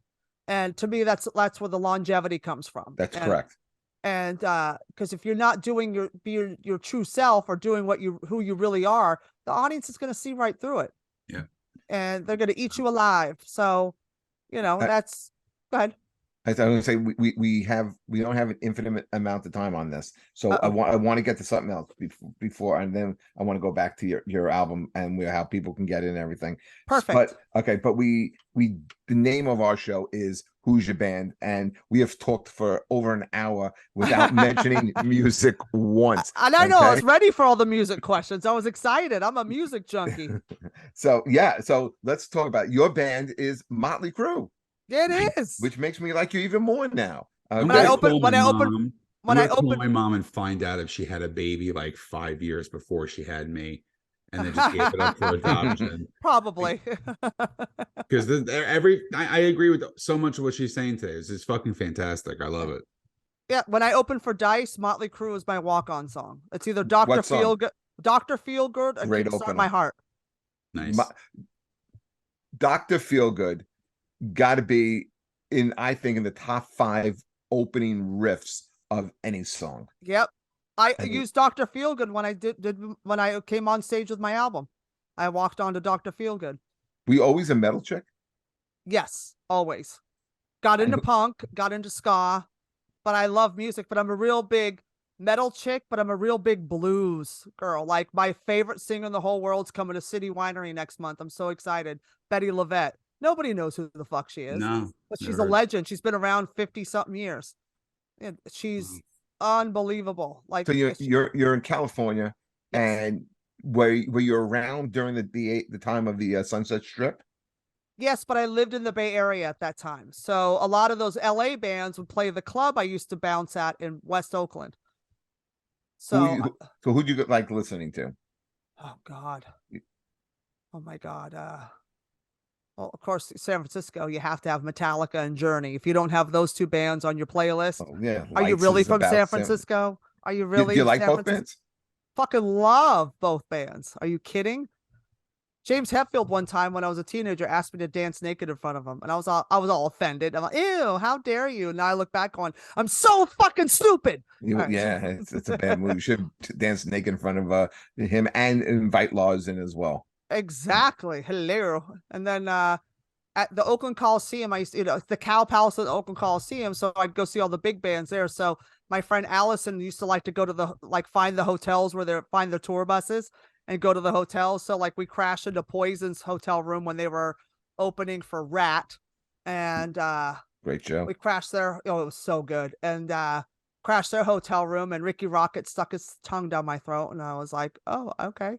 And to me, that's where the longevity comes from. That's correct. And because if you're not doing your true self or doing who you really are, the audience is going to see right through it. Yeah. And they're going to eat you alive. So, that's go ahead. I was going to say we don't have an infinite amount of time on this, so I want to get to something else before, and then I want to go back to your album and how people can get it and everything. Perfect. But the name of our show is who's your band, and we have talked for over an hour without mentioning music once. And I know I was okay? ready for all the music questions. I was excited. I'm a music junkie. So yeah, so let's talk about your band is Motley Crue, It is. which makes me like you even more now. I'm When I gonna Okay? open, call my when I open, mom. when I'm I gonna call open, my mom and find out if she had a baby like 5 years before she had me, and then just gave it up for adoption. probably. Because I agree with so much of what she's saying today. It's just fucking fantastic. I love it. Yeah, when I open for Dice, Motley Crue is my walk-on song. It's either Dr. What song? Feelgood, Dr. Feelgood, or Great Kickstart opener. My Heart. Nice. Dr. Feelgood got to be I think in the top 5 opening riffs of any song. Yep. I I mean- used Dr. Feelgood when I did when I came on stage with my album. I walked on to Dr. Feelgood. Were you always a metal chick? Yes, always. Got into punk, got into ska, but I love music, but I'm a real big metal chick, but I'm a real big blues girl. Like my favorite singer in the whole world's coming to City Winery next month. I'm so excited. Betty LaVette. Nobody knows who the fuck she is, No, but she's never a heard. legend. She's been around 50 something years. And she's unbelievable. Like So you're in California, yes. and were you around during the time of the Sunset Strip? Yes, but I lived in the Bay Area at that time. So a lot of those LA bands would play the club I used to bounce at in West Oakland. So Who'd you like listening to? oh God. Oh my God. Well, of course, San Francisco, you have to have Metallica and Journey. If you don't have those two bands on your playlist, Oh yeah, are you Lights really is from about San Francisco? Are you really Do you like San both Francisco? bands? Fucking love both bands. Are you kidding? James Hetfield one time when I was a teenager asked me to dance naked in front of him, and I was all offended. I'm like, ew, how dare you? And now I look back going, I'm so fucking stupid. Right. Yeah, it's a bad move. You should dance naked in front of him and invite Laws in as well. Exactly. Hello. And then at the Oakland Coliseum, I used to, the Cow Palace at the Oakland Coliseum, so I'd go see all the big bands there. So my friend Allison used to like to go to find the hotels where they find the tour buses and go to the hotels. So like we crashed into Poison's hotel room when they were opening for Rat, and Great show. we crashed there. Oh, it was so good. And crashed their hotel room, and Ricky Rocket stuck his tongue down my throat, and I was like, oh, okay.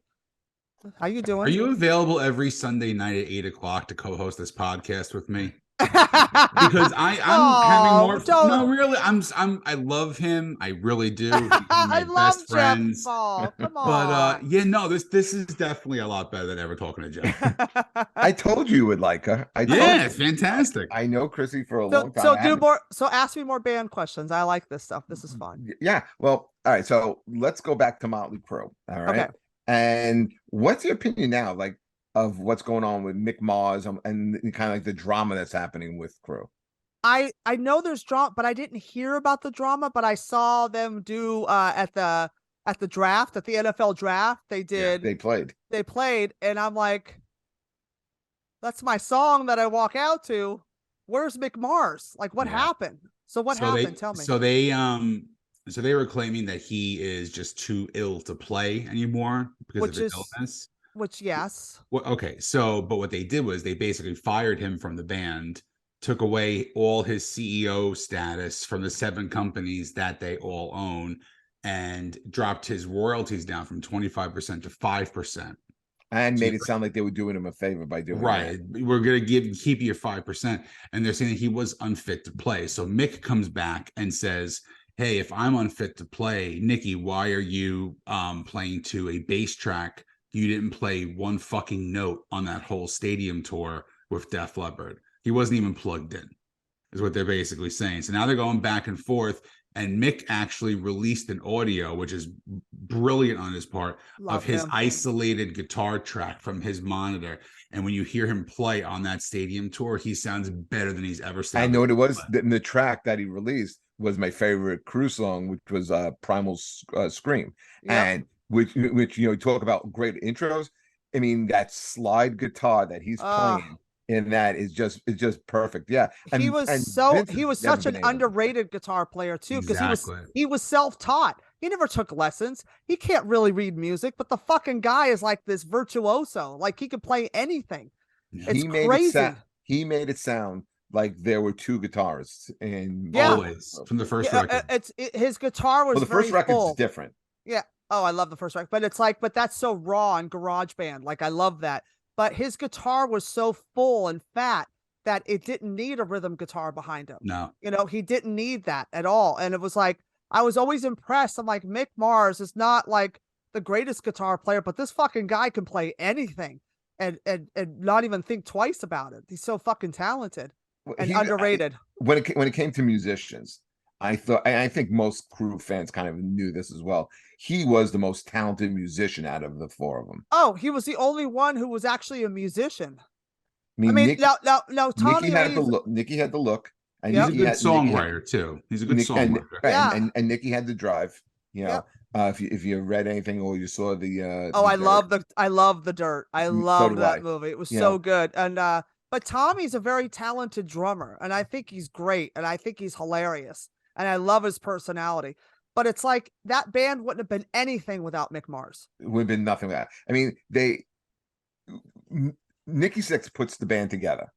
How you doing? Are you available every Sunday night at 8 o'clock to co-host this podcast with me? Because I'm having more. No, really, I love him. I really do. He's one of my I love best Jeff friends. Paul. Come on. But yeah, no, this is definitely a lot better than ever talking to Jeff. I told you would like her. Yeah, it's fantastic. I know Chrissy for a long time. So ask me more band questions. I like this stuff. This is fun. Yeah. Well, all right. So let's go back to Motley Crue. All right. Okay. And what's your opinion now, like, of what's going on with Mick Mars and kind of like the drama that's happening with Crue? I know there's drama, but I didn't hear about the drama. But I saw them do at the draft, at the NFL draft. They did. Yeah, they played, and I'm like, that's my song that I walk out to. Where's Mick Mars? Like, what happened? So what happened? Tell me. So they were claiming that he is just too ill to play anymore because of his illness. Which, yes. Well, okay. But what they did was they basically fired him from the band, took away all his CEO status from the 7 companies that they all own, and dropped his royalties down from 25% to 5%. And made it sound like they were doing him a favor by doing that. We're gonna keep you 5%, and they're saying that he was unfit to play. So Mick comes back and says, "Hey, if I'm unfit to play, Nikki, why are you playing to a bass track? You didn't play one fucking note on that whole stadium tour with Def Leppard. He wasn't even plugged in," is what they're basically saying. So now they're going back and forth. And Mick actually released an audio, which is brilliant on his part, of his isolated guitar track from his monitor. And when you hear him play on that stadium tour, he sounds better than he's ever sounded. I know what it was. The track that he released was my favorite Crue song, which was Primal Scream. Yep. And which you talk about great intros. I mean, that slide guitar that he's playing in that is just perfect. Yeah. And he was such an underrated guitar player too, because he was self-taught. He never took lessons. He can't really read music, but the fucking guy is like this virtuoso. Like he could play anything. It's crazy. He made it sound like there were two guitarists in Yeah. Always from the first Yeah, record. his guitar was well, the very first record's full. different. Yeah. Oh, I love the first record, but it's like, but that's so raw and garage band. Like, I love that. But his guitar was so full and fat that it didn't need a rhythm guitar behind him. No, You know, he didn't need that at all. And it was like, I was always impressed. I'm like, Mick Mars is not like the greatest guitar player, but this fucking guy can play anything and not even think twice about it. He's so fucking talented and underrated. When it came to musicians, I thought, and I think most Crew fans kind of knew this as well. He was the most talented musician out of the four of them. Oh, he was the only one who was actually a musician. I mean, no, Tommy Nicky had Lee's, the look. Nicky had the look, and he's Yep. a good songwriter too. He's a good songwriter. Yeah. and Nicky had the drive. You know, Yep. if you read anything or you saw the Oh, the I Dirt, love the Dirt. I So love do that I. movie. It was You so know. good. And but Tommy's a very talented drummer, and I think he's great, and I think he's hilarious, and I love his personality. But it's like that band wouldn't have been anything without Mick Mars. it would have been nothing like that. I mean, Nicky Sixx puts the band together,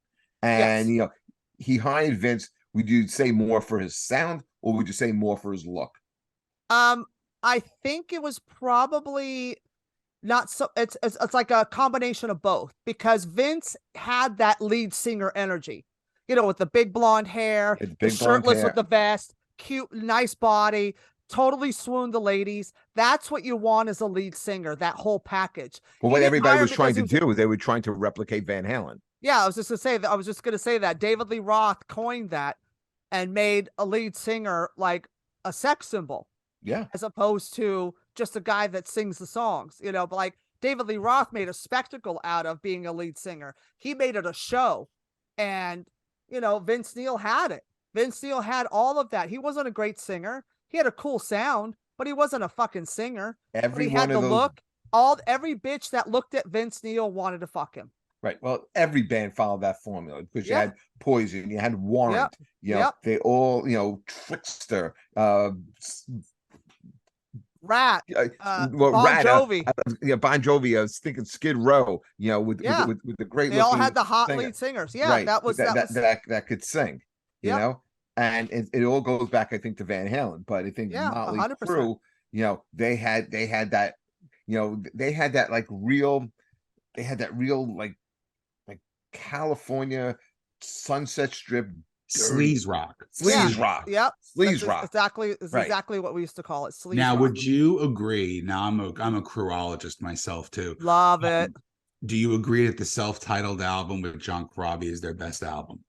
and Yes. you know he hired Vince. Would you say more for his sound, or would you say more for his look? I think it was probably not so. It's like a combination of both, because Vince had that lead singer energy, you know, with the big blonde hair, It's the big blonde shirtless hair. with the vest, cute, nice body, totally swooned the ladies. That's what you want as a lead singer, that whole package. Well, He what didn't everybody hire was trying because to he do is they were trying to replicate Van Halen. Yeah, I was just gonna say that. I was just gonna say that David Lee Roth coined that and made a lead singer like a sex symbol, Yeah, as opposed to just a guy that sings the songs, you know. But like David Lee Roth made a spectacle out of being a lead singer. He made it a show. And, you know, Vince Neil had it. Vince Neil had all of that. He wasn't a great singer. He had a cool sound, but he wasn't a fucking singer. But every he had one the of those. look. Every bitch that looked at Vince Neil wanted to fuck him. Right. Well, every band followed that formula because you Yeah. had Poison, you had Warrant, you know, Yep. they all, you know, Trickster, Rat, well, Bon Rat, Jovi. yeah, Bon Jovi. I was thinking Skid Row, you know, with Yeah. with the great They all looking had the hot singer. lead singers. Yeah, Right, that was that could sing, you Yep. know, and it all goes back, I think, to Van Halen. But I think Yeah, Motley 100%. Crue, you know, they had that, you know, they had that like real, like California Sunset Strip dirty Sleaze rock. sleaze rock. Yep. Sleaze That's rock. Exactly. Right. Exactly what we used to call it. Sleaze Now, rock. would you agree? Now, I'm a Crewologist myself too. Love it. Do you agree that the self-titled album with John Corabi is their best album?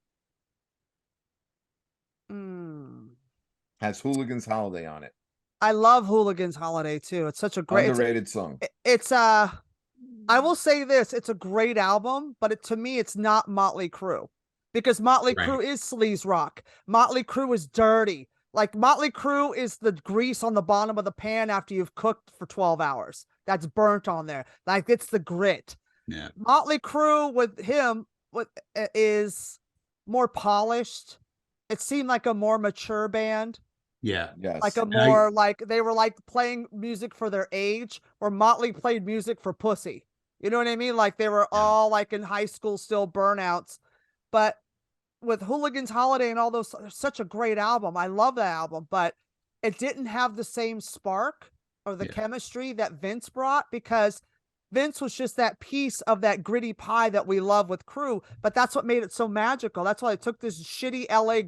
Has Hooligan's Holiday on it. I love Hooligan's Holiday too. It's such a great Underrated song. It's I will say this, it's a great album, but to me it's not Motley Crue, because Motley Right. Crue is sleaze rock. Motley Crue is dirty. Like Motley Crue is the grease on the bottom of the pan after you've cooked for 12 hours. That's burnt on there. Like it's the grit. Yeah. Motley Crue with him is more polished. It seemed like a more mature band. Yeah. Yes. Like a And I- more like they were like playing music for their age, where Motley played music for pussy. You know what I mean? Like they were all like in high school, still burnouts. But with Hooligan's Holiday and all those, such a great album. I love that album, but it didn't have the same spark or the chemistry that Vince brought, because Vince was just that piece of that gritty pie that we love with Crue, but that's what made it so magical. That's why I took this shitty LA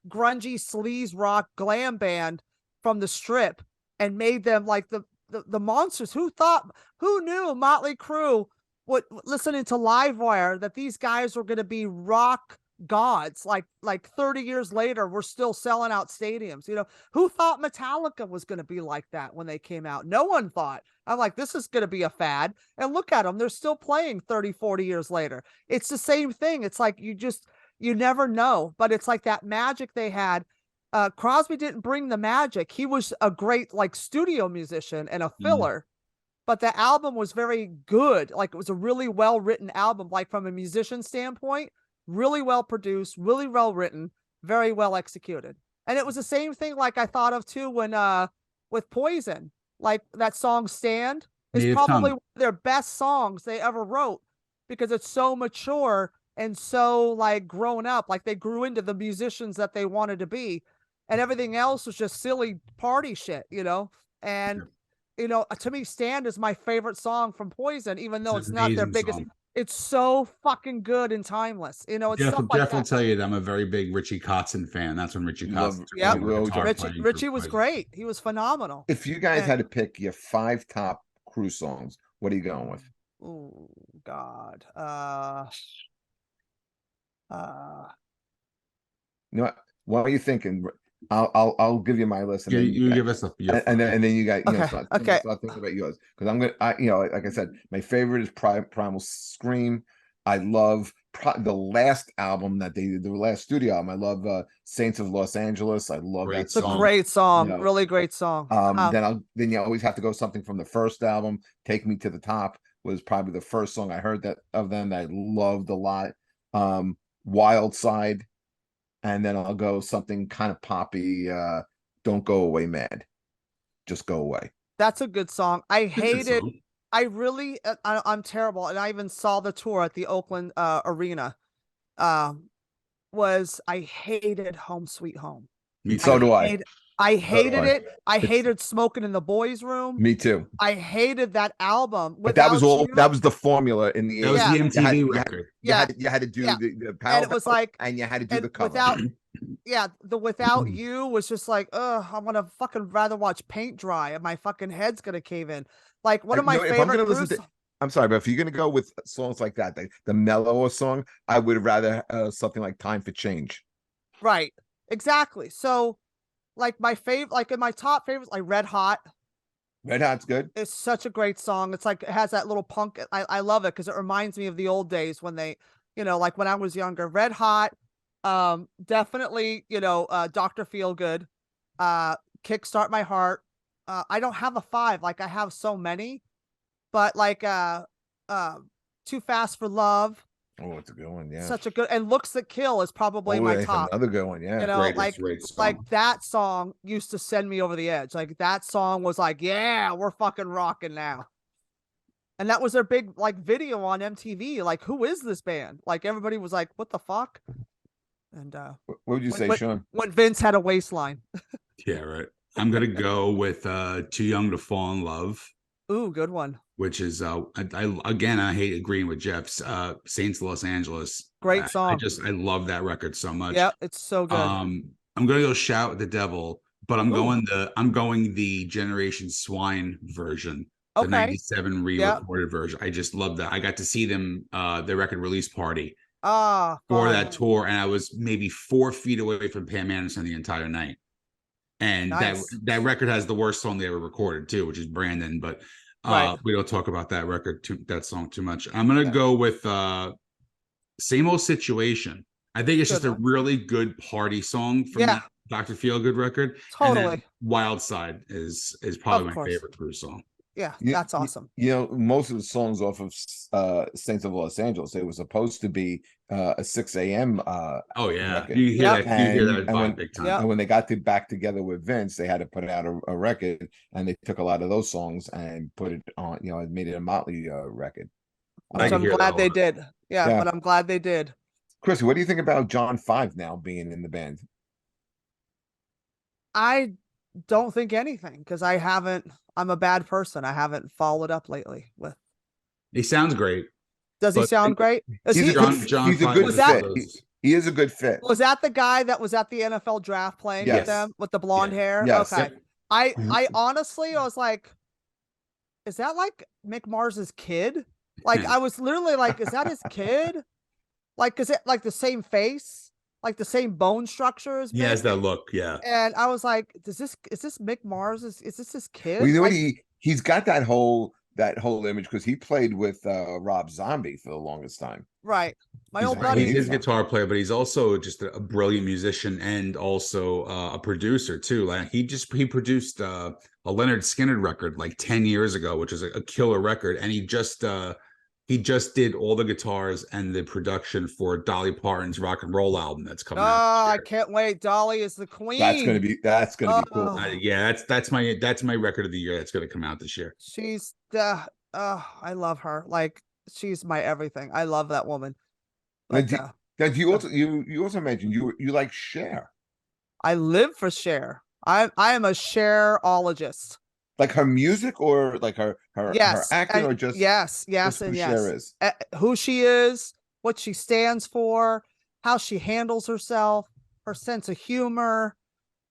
grungy sleaze rock glam band from the Strip and made them like the monsters. Who knew Motley Crue would, listening to Livewire, that these guys were going to be rock gods? Like 30 years later, we're still selling out stadiums. You know, who thought Metallica was going to be like that when they came out? No one thought. I'm like, this is going to be a fad. And look at them. They're still playing 30, 40 years later. It's the same thing. It's like, you never know, but it's like that magic they had. Crosby didn't bring the magic. He was a great like studio musician and a filler, but the album was very good. Like it was a really well-written album, like from a musician standpoint, really well produced, really well written, very well executed. And it was the same thing like I thought of too when with Poison, like that song Stand is Native probably Tongue. one of their best songs they ever wrote, because it's so mature and so like grown up, like they grew into the musicians that they wanted to be, and everything else was just silly party shit, you know. And you know, to me, Stand is my favorite song from Poison, even though It's it's an not their amazing biggest. song. It's so fucking good and timeless. You know, it's stuff like Jeff will that. tell you that I'm a very big Richie Kotzen fan. That's when Richie Love- Kotzen took Yep. over guitar Richie playing. Richie was great. He was phenomenal. If you guys And- had to pick your 5 top Cruise songs, what are you going with? Oh God. You know what are you thinking? I'll give you my list, and Yeah, then you give us your and then you got Okay, start thinking about yours, because I'm gonna like I said, my favorite is Primal Scream. I love the last album that they did, the last studio album. I love Saints of Los Angeles. I love Great that it's a song. great song. You know, Really great song. Then you always have to go something from the first album. Take Me to the Top was probably the first song I heard that of them that I loved a lot. Wild Side, and then I'll go something kind of poppy. Don't Go Away Mad, Just Go Away. That's a good song. I It's a good hated. song. I really. I'm terrible, and I even saw the tour at the Oakland Arena. I hated Home Sweet Home. Me So too. do I. I hated I. it. I It's- hated Smoking in the Boys' Room. Me too. I hated that album. But that was Without all. You. That was the formula in the That was 80s. the You had- MTV you had- record. Yeah. You had to do Yeah. the power, And it was like, and you had to do and the cover. without, the Without You was just like, ugh, I'm gonna fucking rather watch paint dry, and my fucking head's gonna cave in. Like one of my If I'm favorite. gonna listen to, I'm sorry, but if you're gonna go with songs like that, the mellower song, I would rather something like Time for Change. Right, exactly. So, like my favorite, like in my top favorites, like Red Hot. Red Hot's good. It's such a great song. It's like it has that little punk. I love it because it reminds me of the old days when they, like when I was younger. Red Hot, definitely, Dr. Feelgood, Kickstart My Heart. I don't have a 5, like I have so many, but like Too Fast for Love. Oh, it's a good one. Yeah. Such a good, and Looks That Kill is probably my that's top. another good one. Yeah. Great song. Like that song used to send me over the edge. Like that song was like, yeah, we're fucking rocking now. And that was their big like video on MTV. Like, who is this band? Like everybody was like, what the fuck? And What would you say, Sean? when Vince had a waistline. Yeah, right. I'm gonna go with Too Young to Fall in Love, Ooh, good one. which is I hate agreeing with Jeff's Saints Los Angeles. Great song. I love that record so much. Yep, it's so good. I'm gonna go Shout at the Devil, but I'm going the Generation Swine version. The Okay. 97 re-recorded version. I just love that. I got to see them their record release party for Fun. that tour, and I was maybe 4 feet away from Pam Anderson the entire night. And Nice. that record has the worst song they ever recorded too, which is Brandon. But Right. we don't talk about that song too much. I'm gonna go with Same Old Situation. I think it's Good just a one. really good party song from Yeah. that Dr. Feelgood record. And then Totally. Wild Side is probably my course. favorite Cruise song. Yeah, You- that's awesome. Most of the songs off of Saints of Los Angeles, it was supposed to be a 6 a.m. Oh yeah, record. you hear Yep. that? You hear And- that and vibe when- big time. Yep. And when they got back together with Vince, they had to put out a record, and they took a lot of those songs and put it on, and made it a Motley record. I Which can I'm hear that glad a they lot. did. Yeah, Yeah. but I'm glad they did. Chrissy, what do you think about John 5 now being in the band? I don't think anything because I'm a bad person. I haven't followed up lately with. He sounds great. Does he But- sound great? Is He's he, a good, John he's a Five good Was that- fit. He is a good fit. was that the guy that was at the NFL draft playing Yes. with them with the blonde hair? Yes. Okay. Yep. I honestly, I was like, is that like Mick Mars's kid? Like, I was literally like, is that his kid? Like, is it like the same face? Like the same bone structures? He has that look. Yeah. And I was like, is this Mick Mars? Is this his kid? Well, you know what? Like, He's got that whole image because he played with Rob Zombie for the longest time. right. My He's old very- buddy. He's a guitar player, but he's also just a brilliant musician and also a producer too. Like he produced a Leonard Skinner record like 10 years ago, which is a killer record, and he just did all the guitars and the production for Dolly Parton's rock and roll album that's coming Oh, out. I can't wait. Dolly is the queen. That's gonna be cool. Oh. Yeah, that's my record of the year that's going to come out this year. She's I love her. Like she's my everything. I love that woman. Now, But do you also you also mentioned you like Cher, I live for Cher. I am a Cherologist. like her music or like her Yes, acting or yes, yes, just who and Cher yes. is. Who she is, what she stands for, how she handles herself, her sense of humor,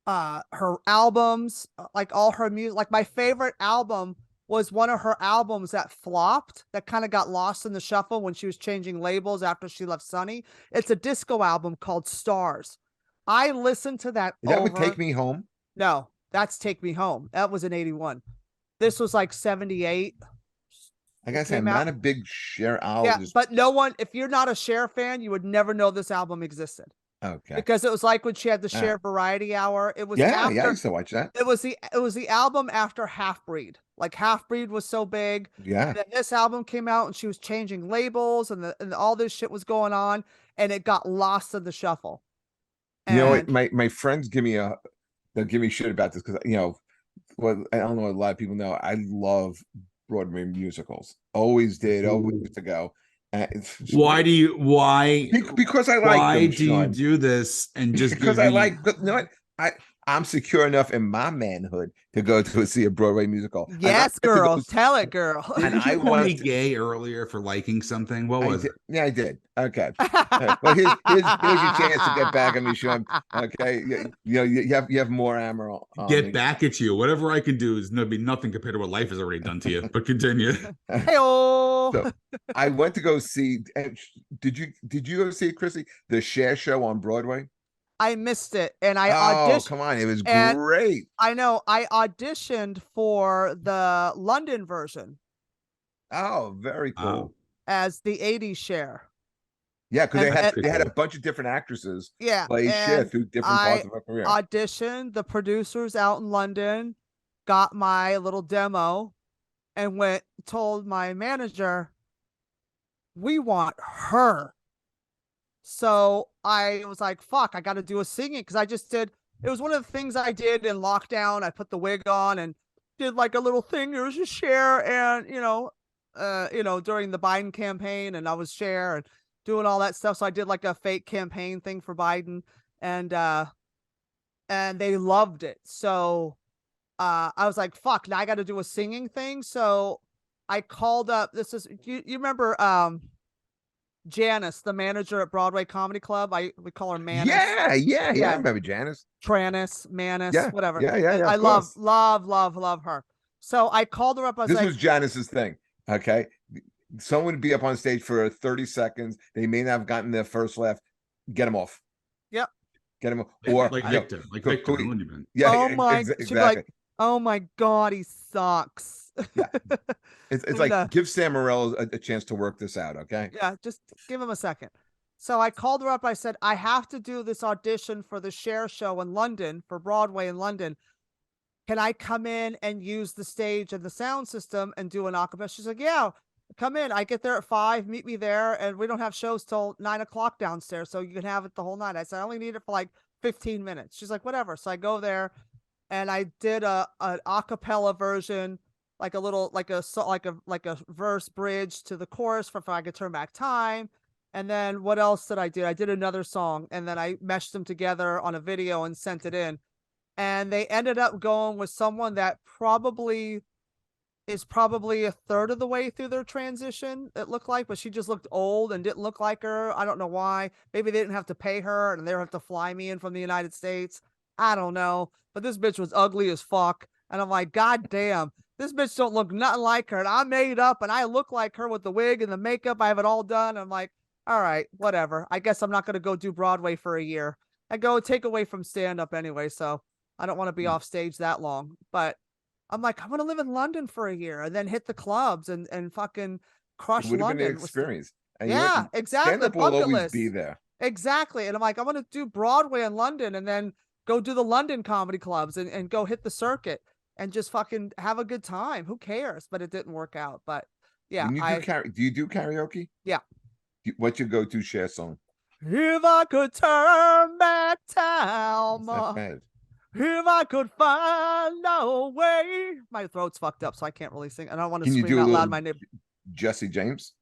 her albums, like all her music. Like my favorite album was one of her albums that flopped, that kind of got lost in the shuffle when she was changing labels after she left Sunny. It's a disco album called Stars. I listened to that Is that would over. take me home? No, that's Take Me Home. That was in 81. This was like 78. I It gotta say, came I'm out. not a big Cher Yeah, ologist. but no one, if you're not a Cher fan, you would never know this album existed, Okay. because it was like when she had the All right. Cher Variety Hour. It was Yeah, I after, used to watch that. it was the album after Half Breed. Like Half Breed was so big. Yeah. And then this album came out and she was changing labels and all this shit was going on and it got lost in the shuffle. You know what? And My friends they'll give me shit about this because well, I don't know, a lot of people know I love Broadway musicals. Always did, always Ooh. used to go. Why Because I like why them, do you Sean. do this and just Because give I me like, but you know what? I'm secure enough in my manhood to go to see a Broadway musical. And I yes, went to girl, go, tell it, girl. and didn't you I call me wanted to, gay earlier for liking something? What I was did, it? yeah, I did. Okay. Well, here's your chance to get back at me, Sean. Okay, you have more ammo on Get me. back at you. Whatever I can do is no be nothing compared to what life has already done to you. But continue. Hey-oh. So I went to go see. Did you go see Chrissy the Cher show on Broadway? I missed it and I Oh, auditioned, come on, it was and great. I know I auditioned for the London version Oh, very Wow. cool. as the 80s Cher. Yeah, because And, and they had a Cool. bunch of different actresses yeah, play Cher and through different parts I of her career. auditioned. The producers out in London got my little demo and told my manager, we want her. So I was like, fuck, I got to do a singing because it was one of the things I did in lockdown. I put the wig on and did like a little thing. There was a Cher and, during the Biden campaign and I was Cher and doing all that stuff. So I did like a fake campaign thing for Biden and, they loved it. So, I was like, fuck, now I got to do a singing thing. So I called up, you remember, Janice, the manager at Broadway Comedy Club. We call her Manis. Yeah. I Yeah, remember Janice. Tranis, Manis, Yeah, whatever. yeah. I Of love, course. love, love, love her. So I called her up. I was This like, was Janice's thing. Okay, someone would be up on stage for 30 seconds. They may not have gotten their first laugh. Get them off. yep. Get them off. Or Like Victor, like go- Victor go- in Lindyman. yeah, Oh my, she'd be like, exactly. oh my God, he sucks. Yeah. It's And, like give Sam Morello a chance to work this out. Okay. yeah, just give him a second. So I called her up. I said, I have to do this audition for the Cher show in London, for Broadway in London. Can I come in and use the stage and the sound system and do an acapella? She's like, yeah, come in. I get there at 5, meet me there. And we don't have shows till 9 o'clock downstairs. So you can have it the whole night. I said, I only need it for like 15 minutes. She's like, whatever. So I go there and I did an acapella version, like a little, like a verse bridge to the chorus for If I Could Turn Back Time. And then what else did I do? I did another song and then I meshed them together on a video and sent it in. And they ended up going with someone that is probably a third of the way through their transition, it looked like, but she just looked old and didn't look like her. I don't know why. Maybe they didn't have to pay her and they don't have to fly me in from the United States. I don't know. But this bitch was ugly as fuck. And I'm like, God damn, this bitch don't look nothing like her. And I made up and I look like her with the wig and the makeup. I have it all done. I'm like, all right, whatever. I guess I'm not going to go do Broadway for a year. I go take away from stand up anyway. So I don't want to be off stage that long. But I'm like, I'm going to live in London for a year and then hit the clubs and fucking crush It would have been an London. experience. And Yeah, exactly. Stand up will Bucket always list. be there. Exactly. And I'm like, I'm going to do Broadway in London and then go do the London comedy clubs and go hit the circuit and just fucking have a good time. Who cares? But it didn't work out. But yeah, When you do you do karaoke? Yeah. What's your go-to Cher song? If I could turn back time, It's not bad. if I could find a way. My throat's fucked up, so I can't really sing. And I don't want to Can you scream do a out loud little my name. Jesse James?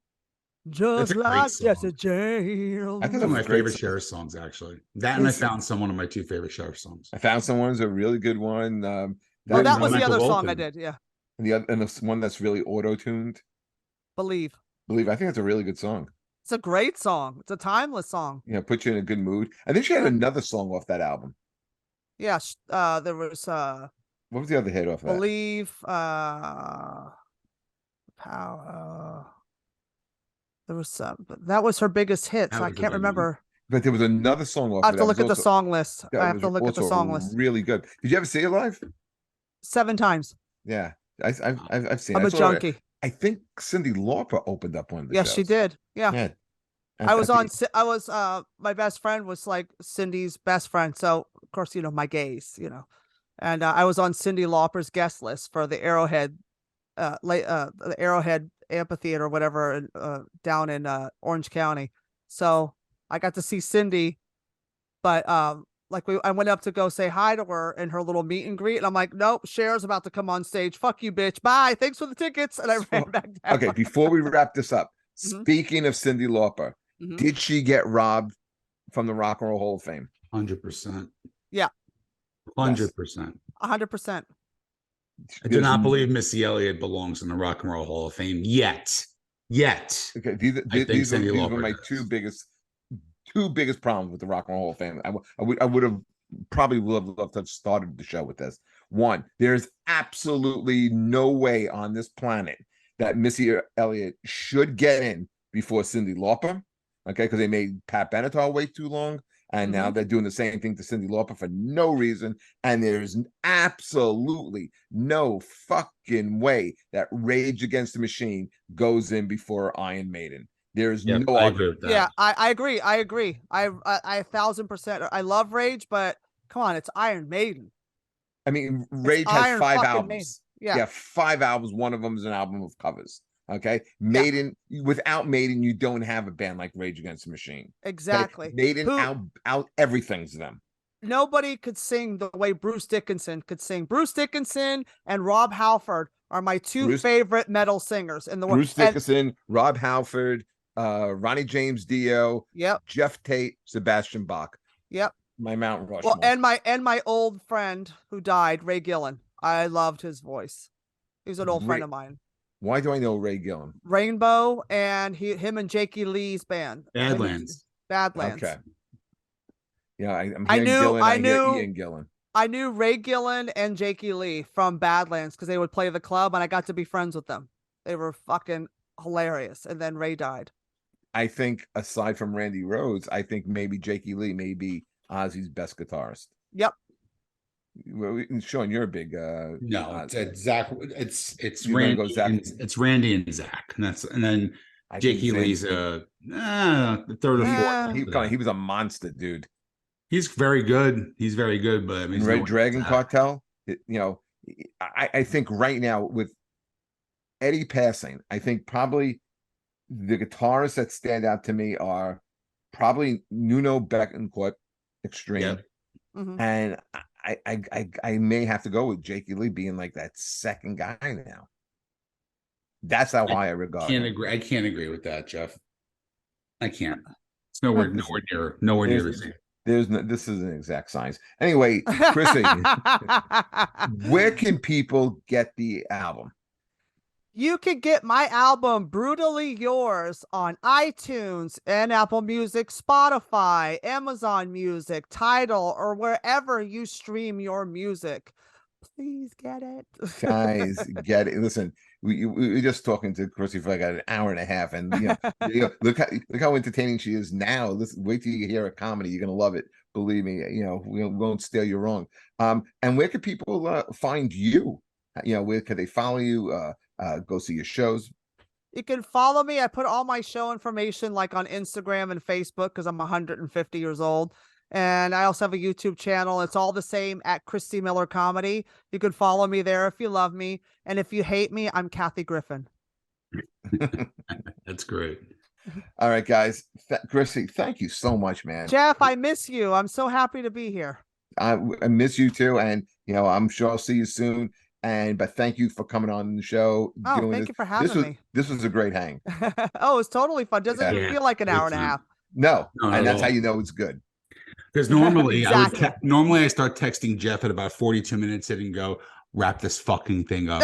just a great like song. Jesse James. I think Some of my Great favorite song. Cher songs, actually. That and I It's- found someone of my two favorite Cher songs. I found someone's a really good one. Oh, That that was one, the Michael other song I Bolton. did. Yeah, and the other, and the one that's really auto-tuned. Believe. Believe. I think it's a really good song. It's a great song. It's a timeless song. You know, put you in a good mood. I think she had Yeah. another song off that album. Yeah, there was What was the other hit off that? Believe, Power. There was some, but that was her biggest hit, so That I was a can't good one. remember. But there was another song off I of have that to look was at the also- song list. that I have was to look at the also song list. really good. Did you ever see it live? 7 times. Yeah, I've seen. I'm it. a junkie. I think Cyndi Lauper opened up one of the Yes, shows. she did. Yeah. Yeah, I was on. think- I was. My best friend was like Cindy's best friend, so of course my gays, and I was on Cyndi Lauper's guest list for the Arrowhead, the Arrowhead Amphitheater or whatever, down in Orange County. So I got to see Cindy, but I went up to go say hi to her in her little meet and greet, and I'm like, nope, Cher's about to come on stage. Fuck you, bitch. Bye. Thanks for the tickets, and I ran back down. Okay, before we wrap this up, Mhm. speaking of Cyndi Lauper, Mhm. did she get robbed from the Rock and Roll Hall of Fame? 100%. Yeah. 100%. 100%. I do not believe Missy Elliott belongs in the Rock and Roll Hall of Fame yet. Okay, these think were Cyndi Lauper my does. two biggest problems with the Rock and Roll Hall of Fame. I would have probably loved to have started the show with this. One, there's absolutely no way on this planet that Missy Elliott should get in before Cyndi Lauper. Okay, because they made Pat Benatar wait too long, and now they're doing the same thing to Cyndi Lauper for no reason. And there's absolutely no fucking way that Rage Against the Machine goes in before Iron Maiden. There's Yeah, no I argument. agree with that. Yeah, I agree. I agree. I 1,000%. I love Rage, but come on, it's Iron Maiden. I mean, Rage has Iron 5 fucking albums. Maiden. Yeah. 5 albums. One of them is an album of covers. Okay, Maiden. Without Maiden, you don't have a band like Rage Against the Machine. Okay? Exactly. Maiden out everything's them. Nobody could sing the way Bruce Dickinson could sing. Bruce Dickinson and Rob Halford are my two favorite metal singers in the world. Bruce Dickinson, Rob Halford, Ronnie James Dio, Yep. Jeff Tate, Sebastian Bach. Yep. My Mount Rushmore. Well, and my old friend who died, Ray Gillen. I loved his voice. He was an old friend of mine. Why do I know Ray Gillen? Rainbow and him and Jakey Lee's band. Badlands. Badlands. Okay. Yeah, I'm I hearing knew- Gillen. I I hear knew- Ian Gillen. I knew Ray Gillen and Jakey Lee from Badlands because they would play the club, and I got to be friends with them. They were fucking hilarious. And then Ray died. I think aside from Randy Rhoads, I think maybe Jakey Lee may be Ozzy's best guitarist. Yep. Well, Sean, you're a big No, it's Zach. It's You're gonna Randy. go Zach? It's Randy and Zach, and then I think Jakey Zan- Lee's the third or Yeah. fourth. he was a monster, dude. He's very good. He's very good, but I mean, he's Red nowhere Dragon near Zach. Cartel. I think right now with Eddie passing, I think probably the guitarists that stand out to me are probably Nuno Betancourt, Extreme, Yep. Mhm. and I may have to go with Jakey Lee being like that second guy now. That's how high I regard Can't him. agree. I can't agree with that, Jeff. I can't. It's nowhere near the same. This is an exact science. Anyway, Chrissy, where can people get the album? You can get my album Brutally Yours on iTunes and Apple Music, Spotify, Amazon Music, Tidal, or wherever you stream your music. Please get it. Guys, get it. Listen, we were just talking to Chrissy for like an hour and a half, and look how entertaining she is now. Listen, wait till you hear a comedy, you're gonna love it. Believe me, we won't steer you wrong. And where can people find you? Where can they follow you? Go see your shows. You can follow me. I put all my show information like on Instagram and Facebook because I'm 150 years old. And I also have a YouTube channel. It's all the same at Christy Miller Comedy. You can follow me there if you love me. And if you hate me, I'm Kathy Griffin. That's great. All right, guys. Chrissy, thank you so much, man. Jeff, I miss you. I'm so happy to be here. I miss you too, and I'm sure I'll see you soon. but thank you for coming on the show. Oh, doing thank this. you for having me. This was a great hang. Oh, it's totally fun. Doesn't Yeah. even feel like an hour and a half. No, Not and at that's how all. you know it's good. Because normally Exactly. normally I start texting Jeff at about 42 minutes in and go, wrap this fucking thing up.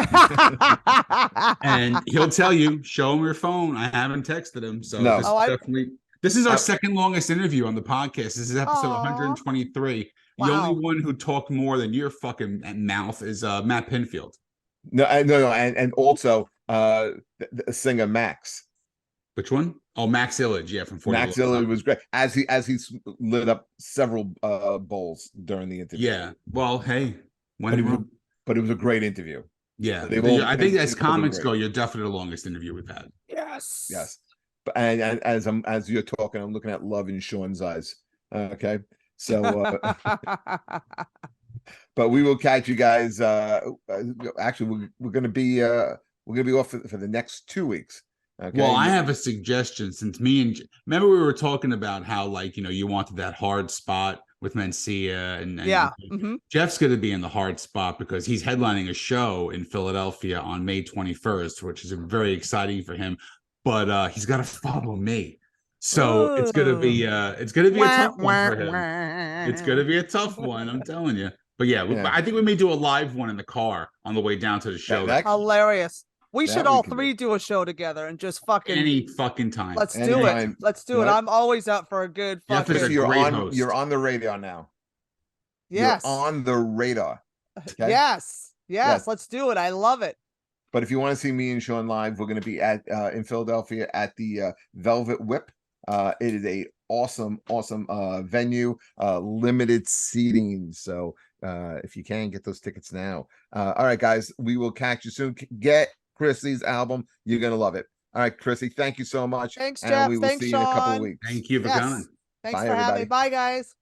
And he'll tell you, show him your phone. I haven't texted him. So No. this Oh, is definitely this is our I- second longest interview on the podcast. This is episode Aw. 123. The Wow. only one who talked more than your fucking mouth is Matt Pinfield. No, and also the singer Max. Which one? Oh, Max Illage, yeah, from 40 Max Below. Illard was great as he lit up several bowls during the interview. Yeah. Well, hey, but it was a great interview. Yeah, They will- I think they as will be comics great. go, you're definitely the longest interview we've had. Yes. But and as you're talking, I'm looking at love in Sean's eyes. Okay, so but we will catch you guys. Actually, we're gonna be off for the next 2 weeks. Okay. Well, I have a suggestion since me and remember we were talking about how you wanted that hard spot with Mencia and Yeah. Mhm. Jeff's going to be in the hard spot because he's headlining a show in Philadelphia on May 21st, which is very exciting for him. But he's got to follow me, so it's going to be a tough one for him. It's going to be a tough one, I'm telling you. But yeah, I think we may do a live one in the car on the way down to the show. Hilarious. We should we all can three do a show together and just fucking any fucking time. Let's do it. Let's do it. I'm always up for a good Jeff is fucking. a great host. You're on the radar now. Yes. You're on the radar. Okay? Yes. Let's do it. I love it. But if you want to see me and Sean live, we're going to be at in Philadelphia at the Velvet Whip. It is a awesome venue, limited seating. So if you can get those tickets now. All right, guys, we will catch you soon. Get Christy's album. You're going to love it. All right, Christy, thank you so much. Thanks, and Jeff. we will Thanks, see you in a couple of Sean. weeks. Thank you for coming. Thanks Bye, for having me. everybody. Bye, guys.